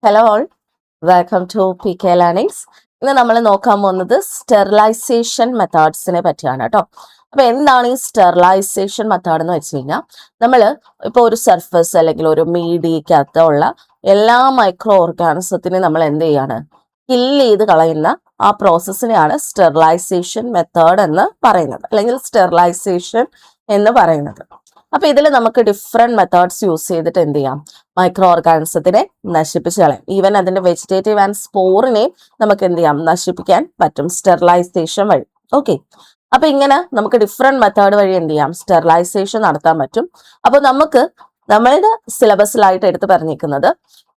Hello all, welcome to PK learnings. ഇന്ന് നമ്മൾ നോക്കാൻ പോകുന്നത് സ്റ്റെറിലൈസേഷൻ മെത്തേഡ്സിനെ പറ്റിയാണ് കേട്ടോ. അപ്പൊ എന്താണ് ഈ സ്റ്റെറിലൈസേഷൻ മെത്തേഡ് എന്ന് വെച്ച് കഴിഞ്ഞാൽ, നമ്മൾ ഇപ്പോൾ ഒരു സർഫസ് അല്ലെങ്കിൽ ഒരു മീഡിയക്കകത്തുള്ള എല്ലാ മൈക്രോ ഓർഗാനിസത്തിനെ നമ്മൾ എന്ത് ചെയ്യാണ്, കില്ല് ചെയ്ത് കളയുന്ന ആ പ്രോസസ്സിനെയാണ് സ്റ്റെറിലൈസേഷൻ മെത്തേഡ് എന്ന് പറയുന്നത്, അല്ലെങ്കിൽ സ്റ്റെറിലൈസേഷൻ എന്ന് പറയുന്നത്. അപ്പൊ ഇതിൽ നമുക്ക് ഡിഫറെന്റ് മെത്തേഡ്സ് യൂസ് ചെയ്തിട്ട് എന്ത് ചെയ്യാം, മൈക്രോ ഓർഗാനിസത്തിനെ നശിപ്പിച്ച് കളയാം. ഈവൻ അതിന്റെ വെജിറ്റേറ്റീവ് ആൻഡ് സ്പോറിനെയും നമുക്ക് എന്ത് ചെയ്യാം, നശിപ്പിക്കാൻ പറ്റും സ്റ്റെറിലൈസേഷൻ വഴി. ഓക്കെ, അപ്പൊ ഇങ്ങനെ നമുക്ക് ഡിഫറെന്റ് മെത്തേഡ് വഴി എന്ത് ചെയ്യാം, സ്റ്റെറിലൈസേഷൻ നടത്താൻ പറ്റും. അപ്പൊ നമുക്ക് നമ്മളുടെ സിലബസിലായിട്ട് എടുത്ത് പറഞ്ഞിരിക്കുന്നത്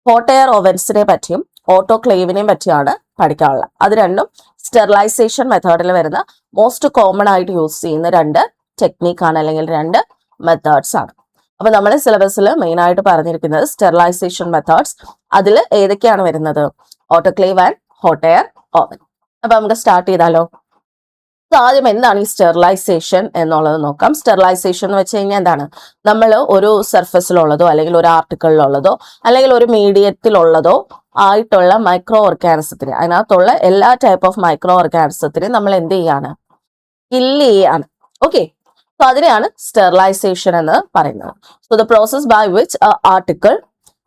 ഹോട്ട് എയർ ഓവൻസിനെ പറ്റിയും ഓട്ടോക്ലേവിനെയും പറ്റിയാണ് പഠിക്കാനുള്ളത്. അത് രണ്ടും സ്റ്റെറിലൈസേഷൻ മെത്തേഡിൽ വരുന്ന മോസ്റ്റ് കോമൺ ആയിട്ട് യൂസ് ചെയ്യുന്ന രണ്ട് ടെക്നിക്കാണ്, അല്ലെങ്കിൽ രണ്ട് മെത്തേഡ്സ് ആണ്. അപ്പൊ നമ്മുടെ സിലബസിൽ മെയിൻ ആയിട്ട് പറഞ്ഞിരിക്കുന്നത് സ്റ്റെറിലൈസേഷൻ മെത്തേഡ്സ്. അതിൽ ഏതൊക്കെയാണ് വരുന്നത്, autoclave and hot air oven. അപ്പൊ നമുക്ക് സ്റ്റാർട്ട് ചെയ്താലോ. ആദ്യം എന്താണ് ഈ സ്റ്റെറിലൈസേഷൻ എന്നുള്ളത് നോക്കാം. സ്റ്റെറിലൈസേഷൻ എന്ന് വെച്ച് കഴിഞ്ഞാൽ എന്താണ്, നമ്മൾ ഒരു സർഫസിലുള്ളതോ അല്ലെങ്കിൽ ഒരു ആർട്ടിക്കിളിലുള്ളതോ അല്ലെങ്കിൽ ഒരു മീഡിയത്തിലുള്ളതോ ആയിട്ടുള്ള മൈക്രോ ഓർഗാനിസത്തിന്, അതിനകത്തുള്ള എല്ലാ ടൈപ്പ് ഓഫ് മൈക്രോ ഓർഗാനിസത്തിനും നമ്മൾ എന്ത് ചെയ്യാണ്, കില്ല് ചെയ്യാണ്. ഓക്കെ, സോ അതിനെയാണ് സ്റ്റെറിലൈസേഷൻ എന്ന് പറയുന്നത്. So the process by which article,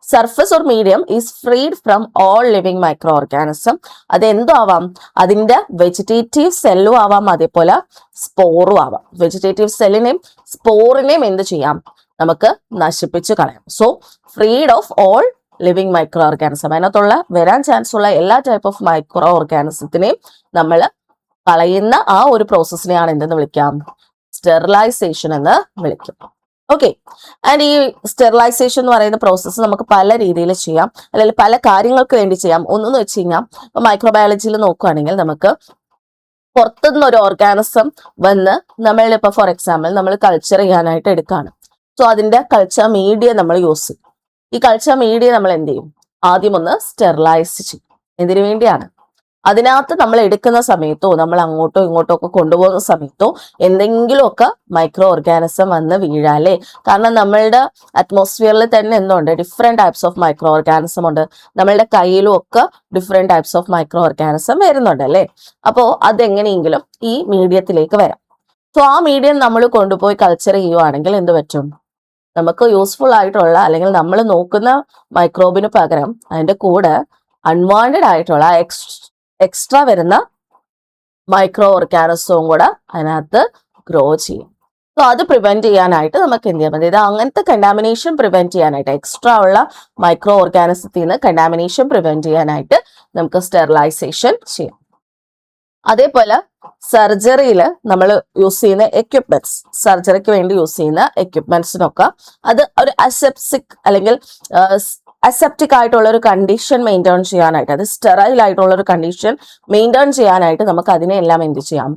surface or medium is freed from all living microorganism. അത് എന്തോ ആവാം, അതിന്റെ വെജിറ്റേറ്റീവ് സെല്ലും ആവാം, അതേപോലെ സ്പോറും ആവാം. വെജിറ്റേറ്റീവ് സെല്ലിനെയും സ്പോറിനെയും എന്ത് ചെയ്യാം, നമുക്ക് നശിപ്പിച്ച് കളയാം. So freed of all living micro organism, അതിനകത്തുള്ള വരാൻ ചാൻസ് ഉള്ള എല്ലാ ടൈപ്പ് ഓഫ് മൈക്രോ ഓർഗാനിസത്തിനെയും നമ്മൾ കളയുന്ന ആ ഒരു പ്രോസസ്സിനെയാണ് എന്തെന്ന് വിളിക്കാം, സ്റ്റെറിലൈസേഷൻ എന്ന് വിളിക്കും. ഓക്കെ, ആൻഡ് ഈ സ്റ്റെറിലൈസേഷൻ എന്ന് പറയുന്ന പ്രോസസ്സ് നമുക്ക് പല രീതിയിൽ ചെയ്യാം, അല്ലെങ്കിൽ പല കാര്യങ്ങൾക്ക് വേണ്ടി ചെയ്യാം. ഒന്നെന്ന് വെച്ച് കഴിഞ്ഞാൽ, ഇപ്പൊ മൈക്രോബയോളജിയിൽ നോക്കുകയാണെങ്കിൽ നമുക്ക് പുറത്തുനിന്ന് ഒരു ഓർഗാനിസം വന്ന് നമ്മളിപ്പോ ഫോർ എക്സാമ്പിൾ നമ്മൾ കൾച്ചർ ചെയ്യാനായിട്ട് എടുക്കുകയാണ്. സോ അതിന്റെ കൾച്ചർ മീഡിയ നമ്മൾ യൂസ് ചെയ്യും. ഈ കൾച്ചർ മീഡിയ നമ്മൾ എന്ത് ചെയ്യും, ആദ്യം ഒന്ന് സ്റ്റെറിലൈസ് ചെയ്യും. എന്തിനു വേണ്ടിയാണ്, അതിനകത്ത് നമ്മൾ എടുക്കുന്ന സമയത്തോ നമ്മൾ അങ്ങോട്ടോ ഇങ്ങോട്ടോ ഒക്കെ കൊണ്ടുപോകുന്ന സമയത്തോ എന്തെങ്കിലുമൊക്കെ മൈക്രോ ഓർഗാനിസം വന്ന് വീഴാലേ. കാരണം നമ്മളുടെ അറ്റ്മോസ്ഫിയറിൽ തന്നെ എന്തുണ്ട്, different types of micro organism ഉണ്ട്. നമ്മളുടെ കയ്യിലും ഒക്കെ different types of micro organism വരുന്നുണ്ട് അല്ലേ. അപ്പോൾ അതെങ്ങനെയെങ്കിലും ഈ മീഡിയത്തിലേക്ക് വരാം. സോ ആ മീഡിയം നമ്മൾ കൊണ്ടുപോയി കൾച്ചർ ചെയ്യുവാണെങ്കിൽ എന്ത് പറ്റും, നമുക്ക് യൂസ്ഫുൾ ആയിട്ടുള്ള അല്ലെങ്കിൽ നമ്മൾ നോക്കുന്ന മൈക്രോബിന് പകരം അതിന്റെ കൂടെ അൺവാണ്ടഡ് ആയിട്ടുള്ള എക്സ്ട്രാ വരുന്ന മൈക്രോ ഓർഗാനിസവും കൂടെ അതിനകത്ത് ഗ്രോ ചെയ്യും. സോ അത് പ്രിവെന്റ് ചെയ്യാനായിട്ട് നമുക്ക് എന്ത് ചെയ്യാൻ പറ്റും, അങ്ങനത്തെ കണ്ടാമിനേഷൻ പ്രിവെന്റ് ചെയ്യാനായിട്ട്, എക്സ്ട്രാ ഉള്ള മൈക്രോ ഓർഗാനിസത്തിൽ നിന്ന് കണ്ടാമിനേഷൻ പ്രിവെന്റ് ചെയ്യാനായിട്ട് നമുക്ക് സ്റ്റെറിലൈസേഷൻ ചെയ്യാം. അതേപോലെ സർജറിയിൽ നമ്മൾ യൂസ് ചെയ്യുന്ന എക്യുപ്മെന്റ്സ്, സർജറിക്ക് വേണ്ടി യൂസ് ചെയ്യുന്ന എക്യുപ്മെന്റ്സിനൊക്കെ അത് ഒരു അസെപ്സിക് അല്ലെങ്കിൽ അസെപ്റ്റിക് ആയിട്ടുള്ള ഒരു കണ്ടീഷൻ മെയിൻറ്റെയിൻ ചെയ്യാനായിട്ട്, അത് സ്റ്റെറൈൽ ആയിട്ടുള്ള ഒരു കണ്ടീഷൻ മെയിൻറ്റെയിൻ ചെയ്യാനായിട്ട് നമുക്ക് അതിനെല്ലാം എന്ത് ചെയ്യാം,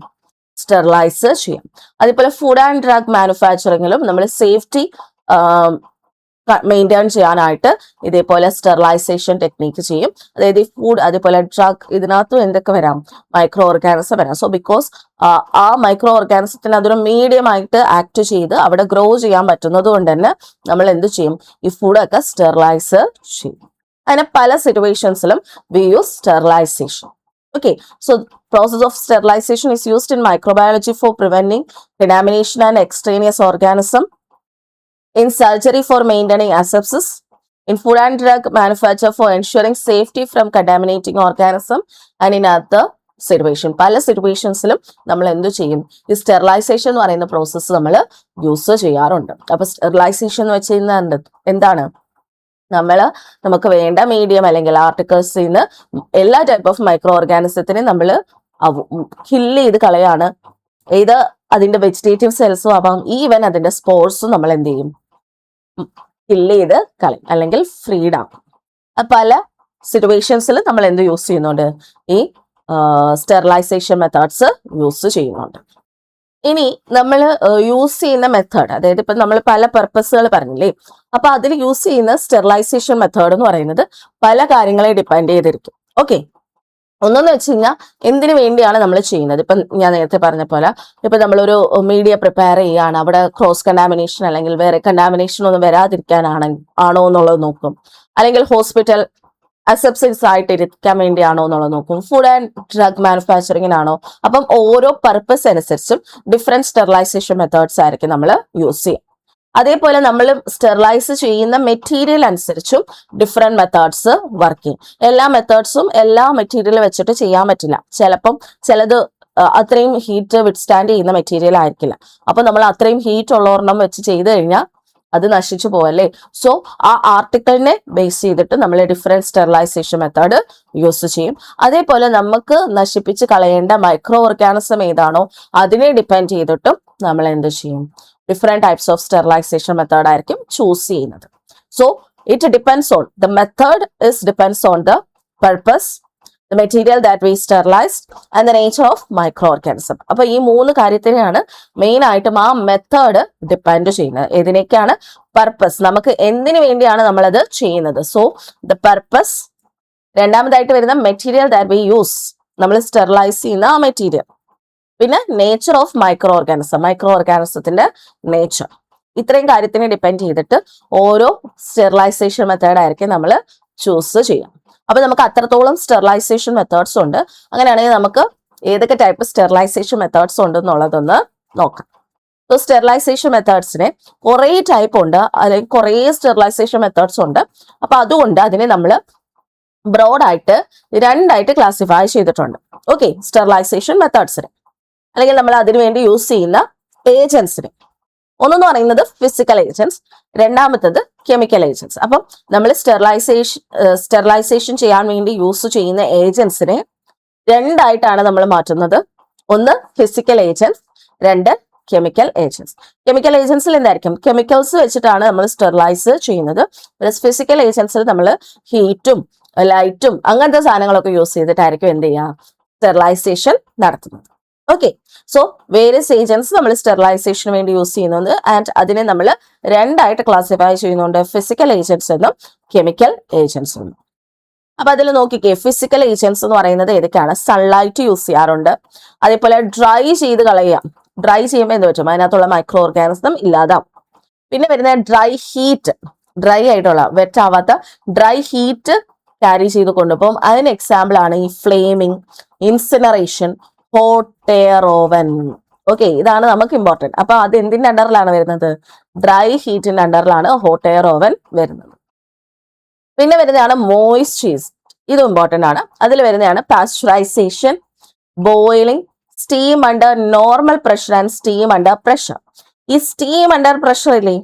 സ്റ്റെറിലൈസ് ചെയ്യാം. അതേപോലെ ഫുഡ് ആൻഡ് ഡ്രഗ് മാനുഫാക്ചറിങ്ങിലും നമ്മൾ സേഫ്റ്റി മെയിൻറ്റെയിൻ ചെയ്യാനായിട്ട് ഇതേപോലെ സ്റ്റെറിലൈസേഷൻ ടെക്നിക്ക് ചെയ്യും. അതായത് ഈ ഫുഡ് അതേപോലെ ഡ്രഗ് ഇതിനകത്തും എന്തൊക്കെ വരാം, മൈക്രോ ഓർഗാനിസം വരാം. സോ ബിക്കോസ് ആ മൈക്രോ ഓർഗാനിസത്തിന് അതൊരു മീഡിയം ആയിട്ട് ആക്ട് ചെയ്ത് അവിടെ ഗ്രോ ചെയ്യാൻ പറ്റുന്നത് കൊണ്ട് തന്നെ നമ്മൾ എന്ത് ചെയ്യും, ഈ ഫുഡൊക്കെ സ്റ്റെറിലൈസ് ചെയ്യും. അങ്ങനെ പല സിറ്റുവേഷൻസിലും we use sterilisation. Okay, so process of sterilization is used in microbiology for preventing contamination and extraneous organism, in surgery for maintaining asepsis, in food and drug manufacture for ensuring safety from contaminating organism, and in other situation. പല സിറ്റുവേഷൻസിലും നമ്മൾ എന്ത് ചെയ്യും, ഈ sterilisation എന്ന് പറയുന്ന process നമ്മൾ use ചെയ്യാറുണ്ട്. അപ്പൊ സ്റ്റെറിലൈസേഷൻ എന്ന് വെച്ച് കഴിഞ്ഞാൽ എന്താണ്, നമുക്ക് വേണ്ട മീഡിയം അല്ലെങ്കിൽ ആർട്ടിക്കിൾസിൽ നിന്ന് എല്ലാ ടൈപ്പ് ഓഫ് മൈക്രോ ഓർഗാനിസത്തിനെ നമ്മൾ കില്ല് ചെയ്ത് കളയാണ്. ഏത് അതിന്റെ വെജിറ്റേറ്റീവ് സെൽസും ആവാം, ഈവൻ അതിന്റെ സ്പോർട്സും നമ്മൾ എന്ത് ചെയ്യും, കില്ല് ചെയ്ത് കളയും അല്ലെങ്കിൽ ഫ്രീഡ് ആവും. പല സിറ്റുവേഷൻസിൽ നമ്മൾ എന്ത് യൂസ് ചെയ്യുന്നുണ്ട്, ഈ സ്റ്റെറിലൈസേഷൻ മെത്തേഡ്സ് യൂസ് ചെയ്യുന്നുണ്ട്. ഇനി നമ്മൾ യൂസ് ചെയ്യുന്ന മെത്തേഡ്, അതായത് ഇപ്പൊ നമ്മൾ പല പർപ്പസുകൾ പറഞ്ഞില്ലേ, അപ്പൊ അതിൽ യൂസ് ചെയ്യുന്ന സ്റ്റെറിലൈസേഷൻ മെത്തേഡ് എന്ന് പറയുന്നത് പല കാര്യങ്ങളെ ഡിപ്പെൻഡ് ചെയ്തിരിക്കും. ഓക്കെ, ഒന്നെന്ന് വെച്ച് കഴിഞ്ഞാൽ എന്തിനു വേണ്ടിയാണ് നമ്മൾ ചെയ്യുന്നത്. ഇപ്പൊ ഞാൻ നേരത്തെ പറഞ്ഞ പോലെ ഇപ്പൊ നമ്മളൊരു മീഡിയ പ്രിപ്പയർ ചെയ്യുകയാണ്, അവിടെ ക്രോസ് കണ്ടാമിനേഷൻ അല്ലെങ്കിൽ വേറെ കണ്ടാമിനേഷൻ ഒന്നും വരാതിരിക്കാനാണോ എന്നുള്ളത് നോക്കും. അല്ലെങ്കിൽ ഹോസ്പിറ്റൽ അസെപ്സിക്സ് ആയിട്ട് ഇരിക്കാൻ വേണ്ടിയാണോ എന്നുള്ളത് നോക്കും. ഫുഡ് ആൻഡ് ഡ്രഗ് മാനുഫാക്ചറിങ്ങിനാണോ? അപ്പം ഓരോ പർപ്പസ് അനുസരിച്ചും ഡിഫറെന്റ് സ്റ്റെറിലൈസേഷൻ മെത്തേഡ്സ് ആയിരിക്കും നമ്മൾ യൂസ് ചെയ്യുക. അതേപോലെ നമ്മൾ സ്റ്റെറിലൈസ് ചെയ്യുന്ന മെറ്റീരിയൽ അനുസരിച്ചും ഡിഫറെന്റ് മെത്തേഡ്സ് വർക്ക് ചെയ്യും. എല്ലാ മെത്തേഡ്സും എല്ലാ മെറ്റീരിയൽ വെച്ചിട്ട് ചെയ്യാൻ പറ്റില്ല. ചിലത് അത്രയും ഹീറ്റ് വിത്ത്സ്റ്റാൻഡ് ചെയ്യുന്ന മെറ്റീരിയൽ ആയിരിക്കില്ല. അപ്പൊ നമ്മൾ അത്രയും ഹീറ്റ് ഉള്ള ഒരെണ്ണം വെച്ച് ചെയ്ത് കഴിഞ്ഞാൽ അത് നശിച്ചു പോവല്ലേ. സോ ആ ആർട്ടിക്കിളിനെ ബേസ് ചെയ്തിട്ട് നമ്മൾ ഡിഫറെന്റ് സ്റ്റെറിലൈസേഷൻ മെത്തേഡ് യൂസ് ചെയ്യും. അതേപോലെ നമുക്ക് നശിപ്പിച്ച് കളയേണ്ട മൈക്രോ ഓർഗാനിസം ഏതാണോ അതിനെ ഡിപ്പെൻഡ് ചെയ്തിട്ടും നമ്മൾ എന്ത് ചെയ്യും, different types of sterilization method ആയിരിക്കും ചൂസ് ചെയ്യുന്നത്. So it depends on the method depends on the purpose, the material that we sterilized and the nature of microorganism. അപ്പൊ ഈ 3 കാര്യത്തിനെയാണ് മെയിൻ ആയിട്ടും ആ മെത്തേഡ് ഡിപ്പെൻഡ് ചെയ്യുന്നത്. ഏതിനൊക്കെയാണ്? പർപ്പസ്, നമുക്ക് എന്തിനു വേണ്ടിയാണ് നമ്മളത് ചെയ്യുന്നത്. So the purpose. രണ്ടാമതായിട്ട് വരുന്ന മെറ്റീരിയൽ ദാറ്റ് വി യൂസ്, നമ്മൾ സ്റ്റെറിലൈസ് ചെയ്യുന്ന ആ മെറ്റീരിയൽ. പിന്നെ നേച്ചർ ഓഫ് മൈക്രോ ഓർഗാനിസത്തിന്റെ നേച്ചർ. ഇത്രയും കാര്യത്തിനെ ഡിപ്പെൻഡ് ചെയ്തിട്ട് ഓരോ സ്റ്റെറിലൈസേഷൻ മെത്തേഡ് ആയിരിക്കും നമ്മൾ ചൂസ് ചെയ്യാം. അപ്പൊ നമുക്ക് അത്രത്തോളം സ്റ്റെറിലൈസേഷൻ മെത്തേഡ്സ് ഉണ്ട്. അങ്ങനെയാണെങ്കിൽ നമുക്ക് ഏതൊക്കെ ടൈപ്പ് സ്റ്റെറിലൈസേഷൻ മെത്തേഡ്സ് ഉണ്ട് എന്നുള്ളതൊന്ന് നോക്കാം. സോ സ്റ്റെറിലൈസേഷൻ മെത്തേഡ്സിനെ കുറേ ടൈപ്പ് ഉണ്ട്, അല്ലെങ്കിൽ കുറേ സ്റ്റെറിലൈസേഷൻ മെത്തേഡ്സ് ഉണ്ട്. അപ്പൊ അതുകൊണ്ട് അതിനെ നമ്മൾ ബ്രോഡായിട്ട് 2ആയിട്ട് ക്ലാസിഫൈ ചെയ്തിട്ടുണ്ട്. ഓക്കെ, സ്റ്റെറിലൈസേഷൻ മെത്തേഡ്സിനെ അല്ലെങ്കിൽ നമ്മൾ അതിനുവേണ്ടി യൂസ് ചെയ്യുന്ന ഏജൻസിനെ. ഒന്നെന്ന് പറയുന്നത് ഫിസിക്കൽ ഏജൻസ്, രണ്ടാമത്തത് കെമിക്കൽ ഏജൻസ്. അപ്പം നമ്മൾ സ്റ്റെറിലൈസേഷൻ ചെയ്യാൻ വേണ്ടി യൂസ് ചെയ്യുന്ന ഏജൻസിനെ 2ആയിട്ടാണ് നമ്മൾ മാറ്റുന്നത്. ഒന്ന് physical agents, 2 chemical agents. Chemical ഏജൻസിൽ എന്തായിരിക്കും? കെമിക്കൽസ് വെച്ചിട്ടാണ് നമ്മൾ സ്റ്റെറിലൈസ് ചെയ്യുന്നത്. പ്ലസ് ഫിസിക്കൽ ഏജൻസിൽ നമ്മൾ ഹീറ്റും ലൈറ്റും അങ്ങനത്തെ സാധനങ്ങളൊക്കെ യൂസ് ചെയ്തിട്ടായിരിക്കും എന്ത് ചെയ്യുക, സ്റ്റെറിലൈസേഷൻ നടത്തുന്നത്. ഓക്കെ, സോ വേരിയസ് ഏജൻസ് നമ്മൾ സ്റ്റെറിലൈസേഷന് വേണ്ടി യൂസ് ചെയ്യുന്നുണ്ട്. ആൻഡ് അതിനെ നമ്മൾ 2ആയിട്ട് ക്ലാസിഫൈ ചെയ്യുന്നുണ്ട്, ഫിസിക്കൽ ഏജൻസ് എന്നും കെമിക്കൽ ഏജൻസ് എന്നും. അപ്പൊ അതിൽ നോക്കിക്കേ, ഫിസിക്കൽ ഏജൻസ് എന്ന് പറയുന്നത് ഏതൊക്കെയാണ്? സൺലൈറ്റ് യൂസ് ചെയ്യാറുണ്ട്. അതേപോലെ ഡ്രൈ ചെയ്ത് കളയാം. ഡ്രൈ ചെയ്യുമ്പോൾ എന്ത് പറ്റും? അതിനകത്തുള്ള മൈക്രോ ഓർഗാനിസം ഇല്ലാതാവും. പിന്നെ വരുന്ന ഡ്രൈ ഹീറ്റ്, ഡ്രൈ ആയിട്ടുള്ള വെറ്റ് ആവാത്ത ഡ്രൈ ഹീറ്റ് ക്യാരി ചെയ്ത് കൊണ്ടുപോകും. അതിന് എക്സാമ്പിൾ ആണ് ഈ flaming, incineration, hot air oven. Okay, ഇതാണ് നമുക്ക് ഇമ്പോർട്ടൻറ്റ്. അപ്പൊ അത് എന്തിന്റെ അണ്ടറിലാണ് വരുന്നത്? ഡ്രൈ ഹീറ്റിന്റെ അണ്ടറിലാണ് ഹോട്ട് എയർ ഓവൻ വരുന്നത്. പിന്നെ വരുന്നതാണ് മോയിസ്ചറൈസ്, ഇതും ഇമ്പോർട്ടൻ്റ് ആണ്. അതിൽ വരുന്നതാണ് pasteurization, boiling, steam under normal pressure and steam under pressure. ഈ സ്റ്റീം അണ്ടർ പ്രഷർ ഇല്ലേ,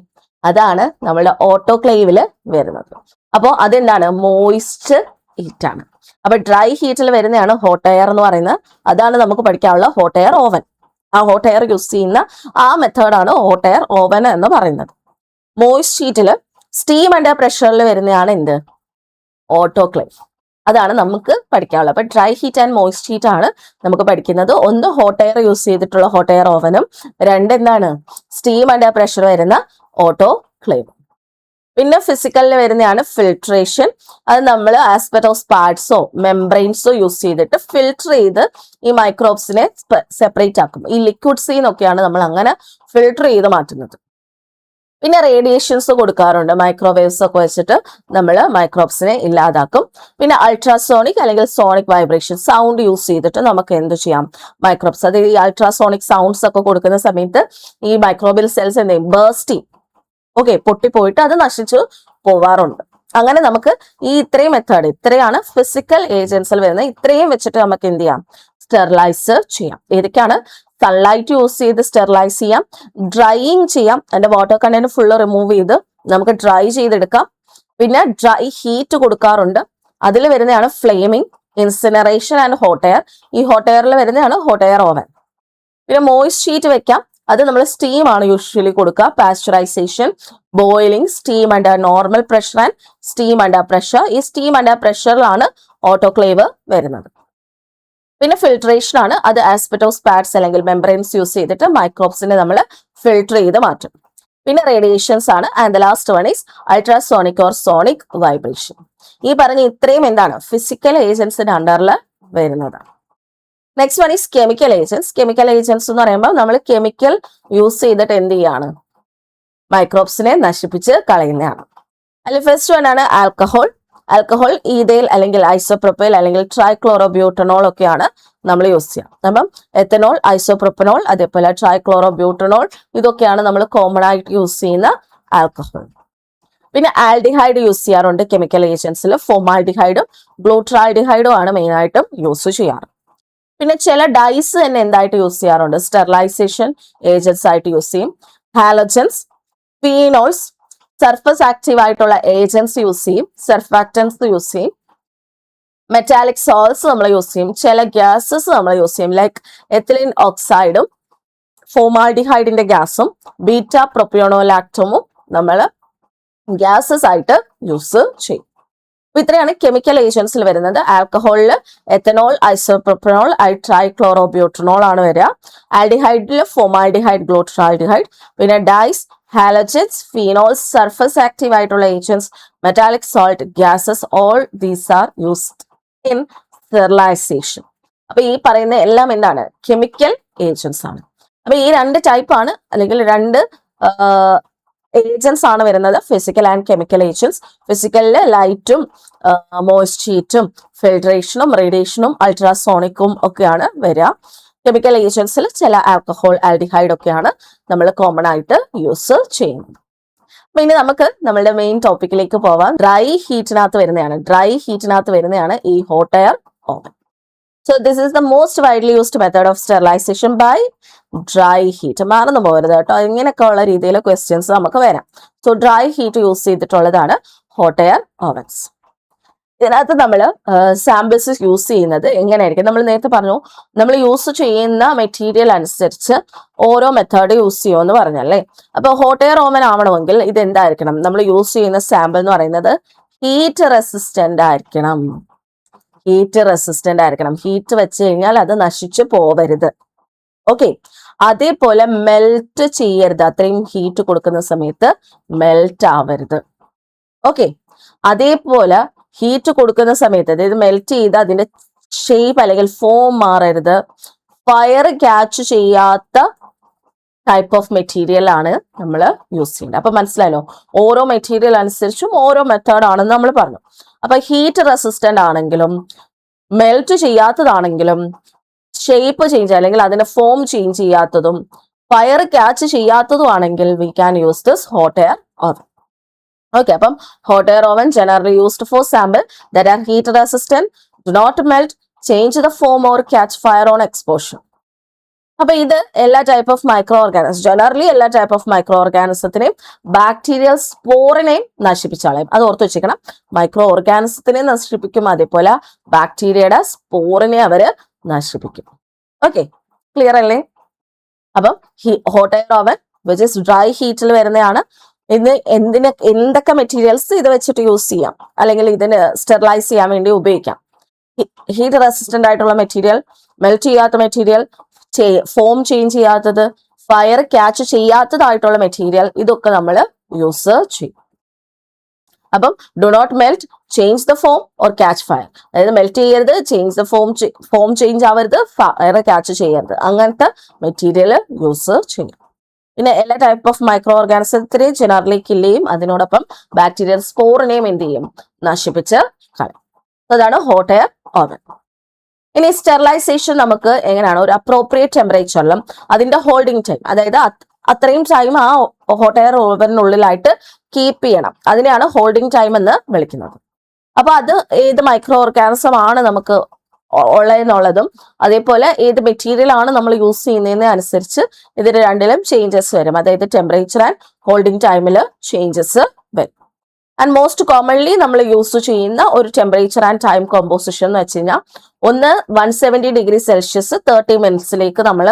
അതാണ് നമ്മുടെ ഓട്ടോക്ലേവില് വരുന്നത്. അപ്പോൾ അതെന്താണ്? മോയിസ്റ്റ് ഹീറ്റ് ആണ്. അപ്പൊ ഡ്രൈ ഹീറ്റിൽ വരുന്നതാണ് ഹോട്ട് എയർ എന്ന് പറയുന്നത്. അതാണ് നമുക്ക് പഠിക്കാനുള്ള ഹോട്ട് എയർ ഓവൻ. ആ ഹോട്ട് എയർ യൂസ് ചെയ്യുന്ന ആ മെത്തേഡാണ് ഹോട്ട് എയർ ഓവൻ എന്ന് പറയുന്നത്. മോയിസ്റ്റ് ഹീറ്റില് സ്റ്റീം അണ്ടർ പ്രഷറിൽ വരുന്നതാണ് എന്ത്? ഓട്ടോക്ലേവ്. അതാണ് നമുക്ക് പഠിക്കാനുള്ളത്. അപ്പൊ dry heat and moist heat ആണ് നമുക്ക് പഠിക്കുന്നത്. ഒന്ന് ഹോട്ട് എയർ യൂസ് ചെയ്തിട്ടുള്ള ഹോട്ട് എയർ ഓവനും, 2 എന്താണ്? സ്റ്റീം അണ്ടർ പ്രഷർ വരുന്ന ഓട്ടോക്ലേവ്. പിന്നെ ഫിസിക്കലിൽ വരുന്നതാണ് ഫിൽട്രേഷൻ. അത് നമ്മൾ ആസ്പെറ്റോസ് പാർട്സോ മെംബ്രെയിൻസോ യൂസ് ചെയ്തിട്ട് ഫിൽട്ടർ ചെയ്ത് ഈ മൈക്രോബ്സിനെ സെപ്പറേറ്റ് ആക്കും. ഈ ലിക്വിഡ്സിൽ നിന്നൊക്കെയാണ് നമ്മൾ അങ്ങനെ ഫിൽട്ടർ ചെയ്ത് മാറ്റുന്നത്. പിന്നെ റേഡിയേഷൻസ് കൊടുക്കാറുണ്ട്, മൈക്രോവേവ്സ് ഒക്കെ വെച്ചിട്ട് നമ്മൾ മൈക്രോബ്സിനെ ഇല്ലാതാക്കും. പിന്നെ അൾട്രാസോണിക് അല്ലെങ്കിൽ സോണിക് വൈബ്രേഷൻ, സൗണ്ട് യൂസ് ചെയ്തിട്ട് നമുക്ക് എന്ത് ചെയ്യാം? മൈക്രോബ്സ്, അത് ഈ അൾട്രാസോണിക് സൗണ്ട്സ് ഒക്കെ കൊടുക്കുന്ന സമയത്ത് ഈ മൈക്രോബിയൽ സെൽസ് എന്ത് ചെയ്യും? ബേസ്റ്റ് ചെയ്യും. ഓക്കെ, പൊട്ടിപ്പോയിട്ട് അത് നശിച്ചു പോവാറുണ്ട്. അങ്ങനെ നമുക്ക് ഈ ഇത്രയും മെത്തേഡ്, ഇത്രയാണ് ഫിസിക്കൽ ഏജൻസിൽ വരുന്നത്. ഇത്രയും വെച്ചിട്ട് നമുക്ക് എന്ത് ചെയ്യാം? സ്റ്റെറിലൈസ് ചെയ്യാം. ഏതൊക്കെയാണ്? സൺലൈറ്റ് യൂസ് ചെയ്ത് സ്റ്റെറിലൈസ് ചെയ്യാം, ഡ്രൈയിങ് ചെയ്യാം, അതിന്റെ വാട്ടർ കണ്ടന്റ് ഫുള്ള് റിമൂവ് ചെയ്ത് നമുക്ക് ഡ്രൈ ചെയ്തെടുക്കാം. പിന്നെ ഡ്രൈ ഹീറ്റ് കൊടുക്കാറുണ്ട്. അതിൽ വരുന്നതാണ് flaming, incineration and hot air. ഈ ഹോട്ട് എയറിൽ വരുന്നതാണ് ഹോട്ട് എയർ ഓവൻ. പിന്നെ മോയിസ്റ്റ് ഹീറ്റ് വെക്കാം, അത് നമ്മൾ സ്റ്റീം ആണ് യൂഷ്വലി കൊടുക്കുക. Pasteurisation, boiling, steam under normal pressure and steam under pressure. ഈ സ്റ്റീം അണ്ടർ പ്രഷറിലാണ് ഓട്ടോക്ലേവ് വരുന്നത്. പിന്നെ ഫിൽട്രേഷൻ ആണ്, അത് ആസ്പെറ്റോസ് പാഡ്സ് അല്ലെങ്കിൽ മെംബ്രെയിൻസ് യൂസ് ചെയ്തിട്ട് മൈക്രോബ്സിനെ നമ്മൾ ഫിൽട്ടർ ചെയ്ത് മാറ്റും. പിന്നെ റേഡിയേഷൻസ് ആണ്. And the last one is ultrasonic or sonic vibration. ഈ പറഞ്ഞ ഇത്രയും എന്താണ്? ഫിസിക്കൽ ഏജൻസിന്റെ അണ്ടറിൽ വരുന്നതാണ്. Next one is chemical agents. Chemical agents എന്ന് പറയുമ്പോൾ നമ്മൾ കെമിക്കൽ യൂസ് ചെയ്തിട്ട് എന്ത് ചെയ്യാണ്? മൈക്രോബ്സിനെ നശിപ്പിച്ച് കളയുന്നതാണ്. അതിൽ ഫസ്റ്റ് വൺ ആണ് ആൽക്കഹോൾ. ആൽക്കഹോൾ ഈഥൈൽ അല്ലെങ്കിൽ ഐസോപ്രോപ്പൈൽ അല്ലെങ്കിൽ ട്രൈക്ലോറോബ്യൂട്ടനോൾ ഒക്കെയാണ് നമ്മൾ യൂസ് ചെയ്യുക. അപ്പം എത്തനോൾ, ഐസോപ്രോപ്പനോൾ, അതേപോലെ ട്രൈക്ലോറോബ്യൂട്ടനോൾ ഇതൊക്കെയാണ് നമ്മൾ കോമൺ ആയിട്ട് യൂസ് ചെയ്യുന്ന ആൽക്കഹോൾ. പിന്നെ ആൽഡിഹൈഡ് യൂസ് ചെയ്യാറുണ്ട് കെമിക്കൽ ഏജൻസിൽ. ഫോമാൽഡിഹൈഡും ഗ്ലൂട്രാൽഡിഹൈഡും ആണ് മെയിൻ ആയിട്ടും യൂസ് ചെയ്യാറ്. പിന്നെ ചില ഡൈസ് തന്നെ എന്തായിട്ട് യൂസ് ചെയ്യാറുണ്ട്, സ്റ്റെറിലൈസേഷൻ ഏജൻസ് ആയിട്ട് യൂസ് ചെയ്യും. ഹാലജൻസ്, ഫീനോൾസ്, സർഫസ് ആക്റ്റീവ് ആയിട്ടുള്ള ഏജൻസ് യൂസ് ചെയ്യും, സർഫാക്റ്റൻസ് യൂസ് ചെയ്യും, മെറ്റാലിക് സോൾട്സ് നമ്മൾ യൂസ് ചെയ്യും, ചില ഗ്യാസസ് നമ്മൾ യൂസ് ചെയ്യും. ലൈക്ക് എത്തിലിൻ ഓക്സൈഡും ഫോമാൽഡിഹൈഡിന്റെ ഗ്യാസും ബീറ്റ പ്രൊപ്പിയോണോലാക്ടമും നമ്മൾ ഗ്യാസസ് ആയിട്ട് യൂസ് ചെയ്യും. അപ്പൊ ഇത്രയാണ് കെമിക്കൽ ഏജൻസിൽ വരുന്നത്. ആൽക്കഹോളിൽ എത്തനോൾ, ഐസോപ്രോപ്പനോൾ, ട്രൈക്ലോറോബ്യൂട്ടനോൾ ആണ് വരിക. ആൽഡിഹൈഡിൽ ഫോമാൽഡിഹൈഡ്, ഗ്ലൂട്രാൽഡിഹൈഡ്. പിന്നെ dyes, halogens, phenols, surface active ആയിട്ടുള്ള agents, metallic salt, gases, all these are used in sterilisation. അപ്പൊ ഈ പറയുന്ന എല്ലാം എന്താണ്, കെമിക്കൽ ഏജൻസ് ആണ്. അപ്പൊ ഈ രണ്ട് ടൈപ്പ് ആണ്, അല്ലെങ്കിൽ രണ്ട് ഏജൻസ് ആണ് വരുന്നത്, ഫിസിക്കൽ ആൻഡ് കെമിക്കൽ ഏജൻസ്. ഫിസിക്കലില് ലൈറ്റും മോയ്സ്റ്റ് ഹീറ്റും ഫിൽട്രേഷനും റേഡിയേഷനും അൾട്രാസോണിക്കും ഒക്കെയാണ് വരിക. കെമിക്കൽ ഏജൻസിൽ ചില ആൽക്കഹോൾ, ആൽഡിഹൈഡ് ഒക്കെയാണ് നമ്മൾ കോമൺ ആയിട്ട് യൂസ് ചെയ്യുന്നത്. അപ്പൊ ഇനി നമുക്ക് നമ്മളുടെ മെയിൻ ടോപ്പിക്കിലേക്ക് പോവാം. ഡ്രൈ ഹീറ്റിനകത്ത് വരുന്നതാണ് ഈ hot air oven. So this is the most widely used method of sterilization by dry heat. മറന്നു പോകരുത് കേട്ടോ, ഇങ്ങനെയൊക്കെ ഉള്ള രീതിയിൽ ക്വസ്റ്റ്യൻസ് നമുക്ക് വരാം. സോ ഡ്രൈ ഹീറ്റ് യൂസ് ചെയ്തിട്ടുള്ളതാണ് ഹോട്ട് എയർ ഓവൻസ്. ഇതിനകത്ത് നമ്മൾ സാമ്പിൾസ് യൂസ് ചെയ്യുന്നത് എങ്ങനെയായിരിക്കും, നമ്മൾ നേരത്തെ പറഞ്ഞു നമ്മൾ യൂസ് ചെയ്യുന്ന മെറ്റീരിയൽ അനുസരിച്ച് ഓരോ മെത്തേഡ് യൂസ് ചെയ്യുമെന്ന് പറഞ്ഞല്ലേ. അപ്പൊ ഹോട്ട് എയർ ഓവൻ ആവണമെങ്കിൽ ഇത് എന്തായിരിക്കണം, നമ്മൾ യൂസ് ചെയ്യുന്ന സാമ്പിൾ എന്ന് പറയുന്നത് ഹീറ്റ് റെസിസ്റ്റന്റ് ആയിരിക്കണം. ഹീറ്റ് വെച്ച് കഴിഞ്ഞാൽ അത് നശിച്ചു പോവരുത്. ഓക്കെ, അതേപോലെ മെൽറ്റ് ചെയ്യരുത്, അത്രയും ഹീറ്റ് കൊടുക്കുന്ന സമയത്ത് മെൽറ്റ് ആവരുത്. ഓക്കെ, അതേപോലെ ഹീറ്റ് കൊടുക്കുന്ന സമയത്ത്, അതായത് മെൽറ്റ് ചെയ്ത് അതിന്റെ ഷേപ്പ് അല്ലെങ്കിൽ ഫോം മാറരുത്. ഫയർ ക്യാച്ച് ചെയ്യാത്ത ടൈപ്പ് ഓഫ് മെറ്റീരിയൽ ആണ് നമ്മൾ യൂസ് ചെയ്യുന്നത്. അപ്പൊ മനസ്സിലായല്ലോ, ഓരോ മെറ്റീരിയൽ അനുസരിച്ചും ഓരോ മെത്തേഡ് ആണെന്ന് നമ്മൾ പറഞ്ഞു. അപ്പൊ ഹീറ്റ് റെസിസ്റ്റന്റ് ആണെങ്കിലും മെൽറ്റ് ചെയ്യാത്തതാണെങ്കിലും ഷേപ്പ് ചേഞ്ച് അല്ലെങ്കിൽ അതിന്റെ ഫോം ചേഞ്ച് ചെയ്യാത്തതും ഫയർ ക്യാച്ച് ചെയ്യാത്തതും ആണെങ്കിൽ we can use this hot air oven. Okay, അപ്പം hot air oven generally used for sample that are heat resistant, do not melt, change the form or catch fire on exposure. അപ്പൊ ഇത് എല്ലാ type of microorganism, generally എല്ലാ type of മൈക്രോ ഓർഗാനിസത്തിനെയും bacterial സ്പോറിനെയും നശിപ്പിച്ചാളയും. അത് ഓർത്ത് വെച്ചിരിക്കണം, മൈക്രോ ഓർഗാനിസത്തിനെ നശിപ്പിക്കും, അതേപോലെ ബാക്ടീരിയയുടെ സ്പോറിനെ അവര് നശിപ്പിക്കും. ഓക്കെ, ക്ലിയർ അല്ലേ? അപ്പം hot air oven which is dry ഹീറ്റിൽ വരുന്നതാണ്. ഇന്ന് എന്തൊക്കെ മെറ്റീരിയൽസ് ഇത് വെച്ചിട്ട് യൂസ് ചെയ്യാം, അല്ലെങ്കിൽ ഇതിന് സ്റ്റെറിലൈസ് ചെയ്യാൻ വേണ്ടി ഉപയോഗിക്കാം. ഹീറ്റ് റെസിസ്റ്റന്റ് ആയിട്ടുള്ള മെറ്റീരിയൽ, മെൽറ്റ് ചെയ്യാത്ത മെറ്റീരിയൽ, ഫോം ചേഞ്ച് ചെയ്യാത്തത്, ഫയർ ക്യാച്ച് ചെയ്യാത്തതായിട്ടുള്ള മെറ്റീരിയൽ, ഇതൊക്കെ നമ്മൾ യൂസ് ചെയ്യും. അപ്പം do not melt, change the form or catch fire, അതായത് മെൽറ്റ് ചെയ്യരുത്, ചേഞ്ച് ദ ഫോം ചേഞ്ച് ആവരുത്, ഫയർ ക്യാച്ച് ചെയ്യരുത്, അങ്ങനത്തെ മെറ്റീരിയൽ യൂസ് ചെയ്യും. പിന്നെ എല്ലാ ടൈപ്പ് ഓഫ് മൈക്രോ ഓർഗാനിസത്തിനെയും ജനറലി കില്ല് ചെയ്യും, അതിനോടൊപ്പം ബാക്ടീരിയൽ സ്പോറിനെയും എന്ത് ചെയ്യും, നശിപ്പിച്ച് കളയും. അതാണ് ഹോട്ട് എയർ ഓവൻ. ഇനി സ്റ്റെറിലൈസേഷൻ നമുക്ക് എങ്ങനെയാണ്, ഒരു അപ്രോപ്രിയേറ്റ് ടെമ്പറേച്ചറിലും അതിന്റെ ഹോൾഡിംഗ് ടൈം, അതായത് അത്രയും ടൈം ആ ഹോട്ട് എയർ ഓവനുള്ളിലായിട്ട് കീപ്പ് ചെയ്യണം, അതിനെയാണ് ഹോൾഡിംഗ് ടൈം എന്ന് വിളിക്കുന്നത്. അപ്പൊ അത് ഏത് മൈക്രോ ഓർഗാനിസം ആണ് നമുക്ക് ഉള്ളതെന്നുള്ളതും അതേപോലെ ഏത് മെറ്റീരിയൽ ആണ് നമ്മൾ യൂസ് ചെയ്യുന്നതിന് അനുസരിച്ച് ഇതിന് രണ്ടിലും ചേഞ്ചസ് വരും, അതായത് ടെമ്പറേച്ചർ ആൻഡ് ഹോൾഡിംഗ് ടൈമിൽ ചേഞ്ചസ് വരും. ആൻഡ് മോസ്റ്റ് കോമൺലി നമ്മൾ യൂസ് ചെയ്യുന്ന ഒരു ടെമ്പറേച്ചർ ആൻഡ് ടൈം കോമ്പോസിഷൻ എന്ന് വെച്ച് കഴിഞ്ഞാൽ, ഒന്ന് 170 ഡിഗ്രി സെൽഷ്യസ് 30 മിനിറ്റ്സിലേക്ക് നമ്മൾ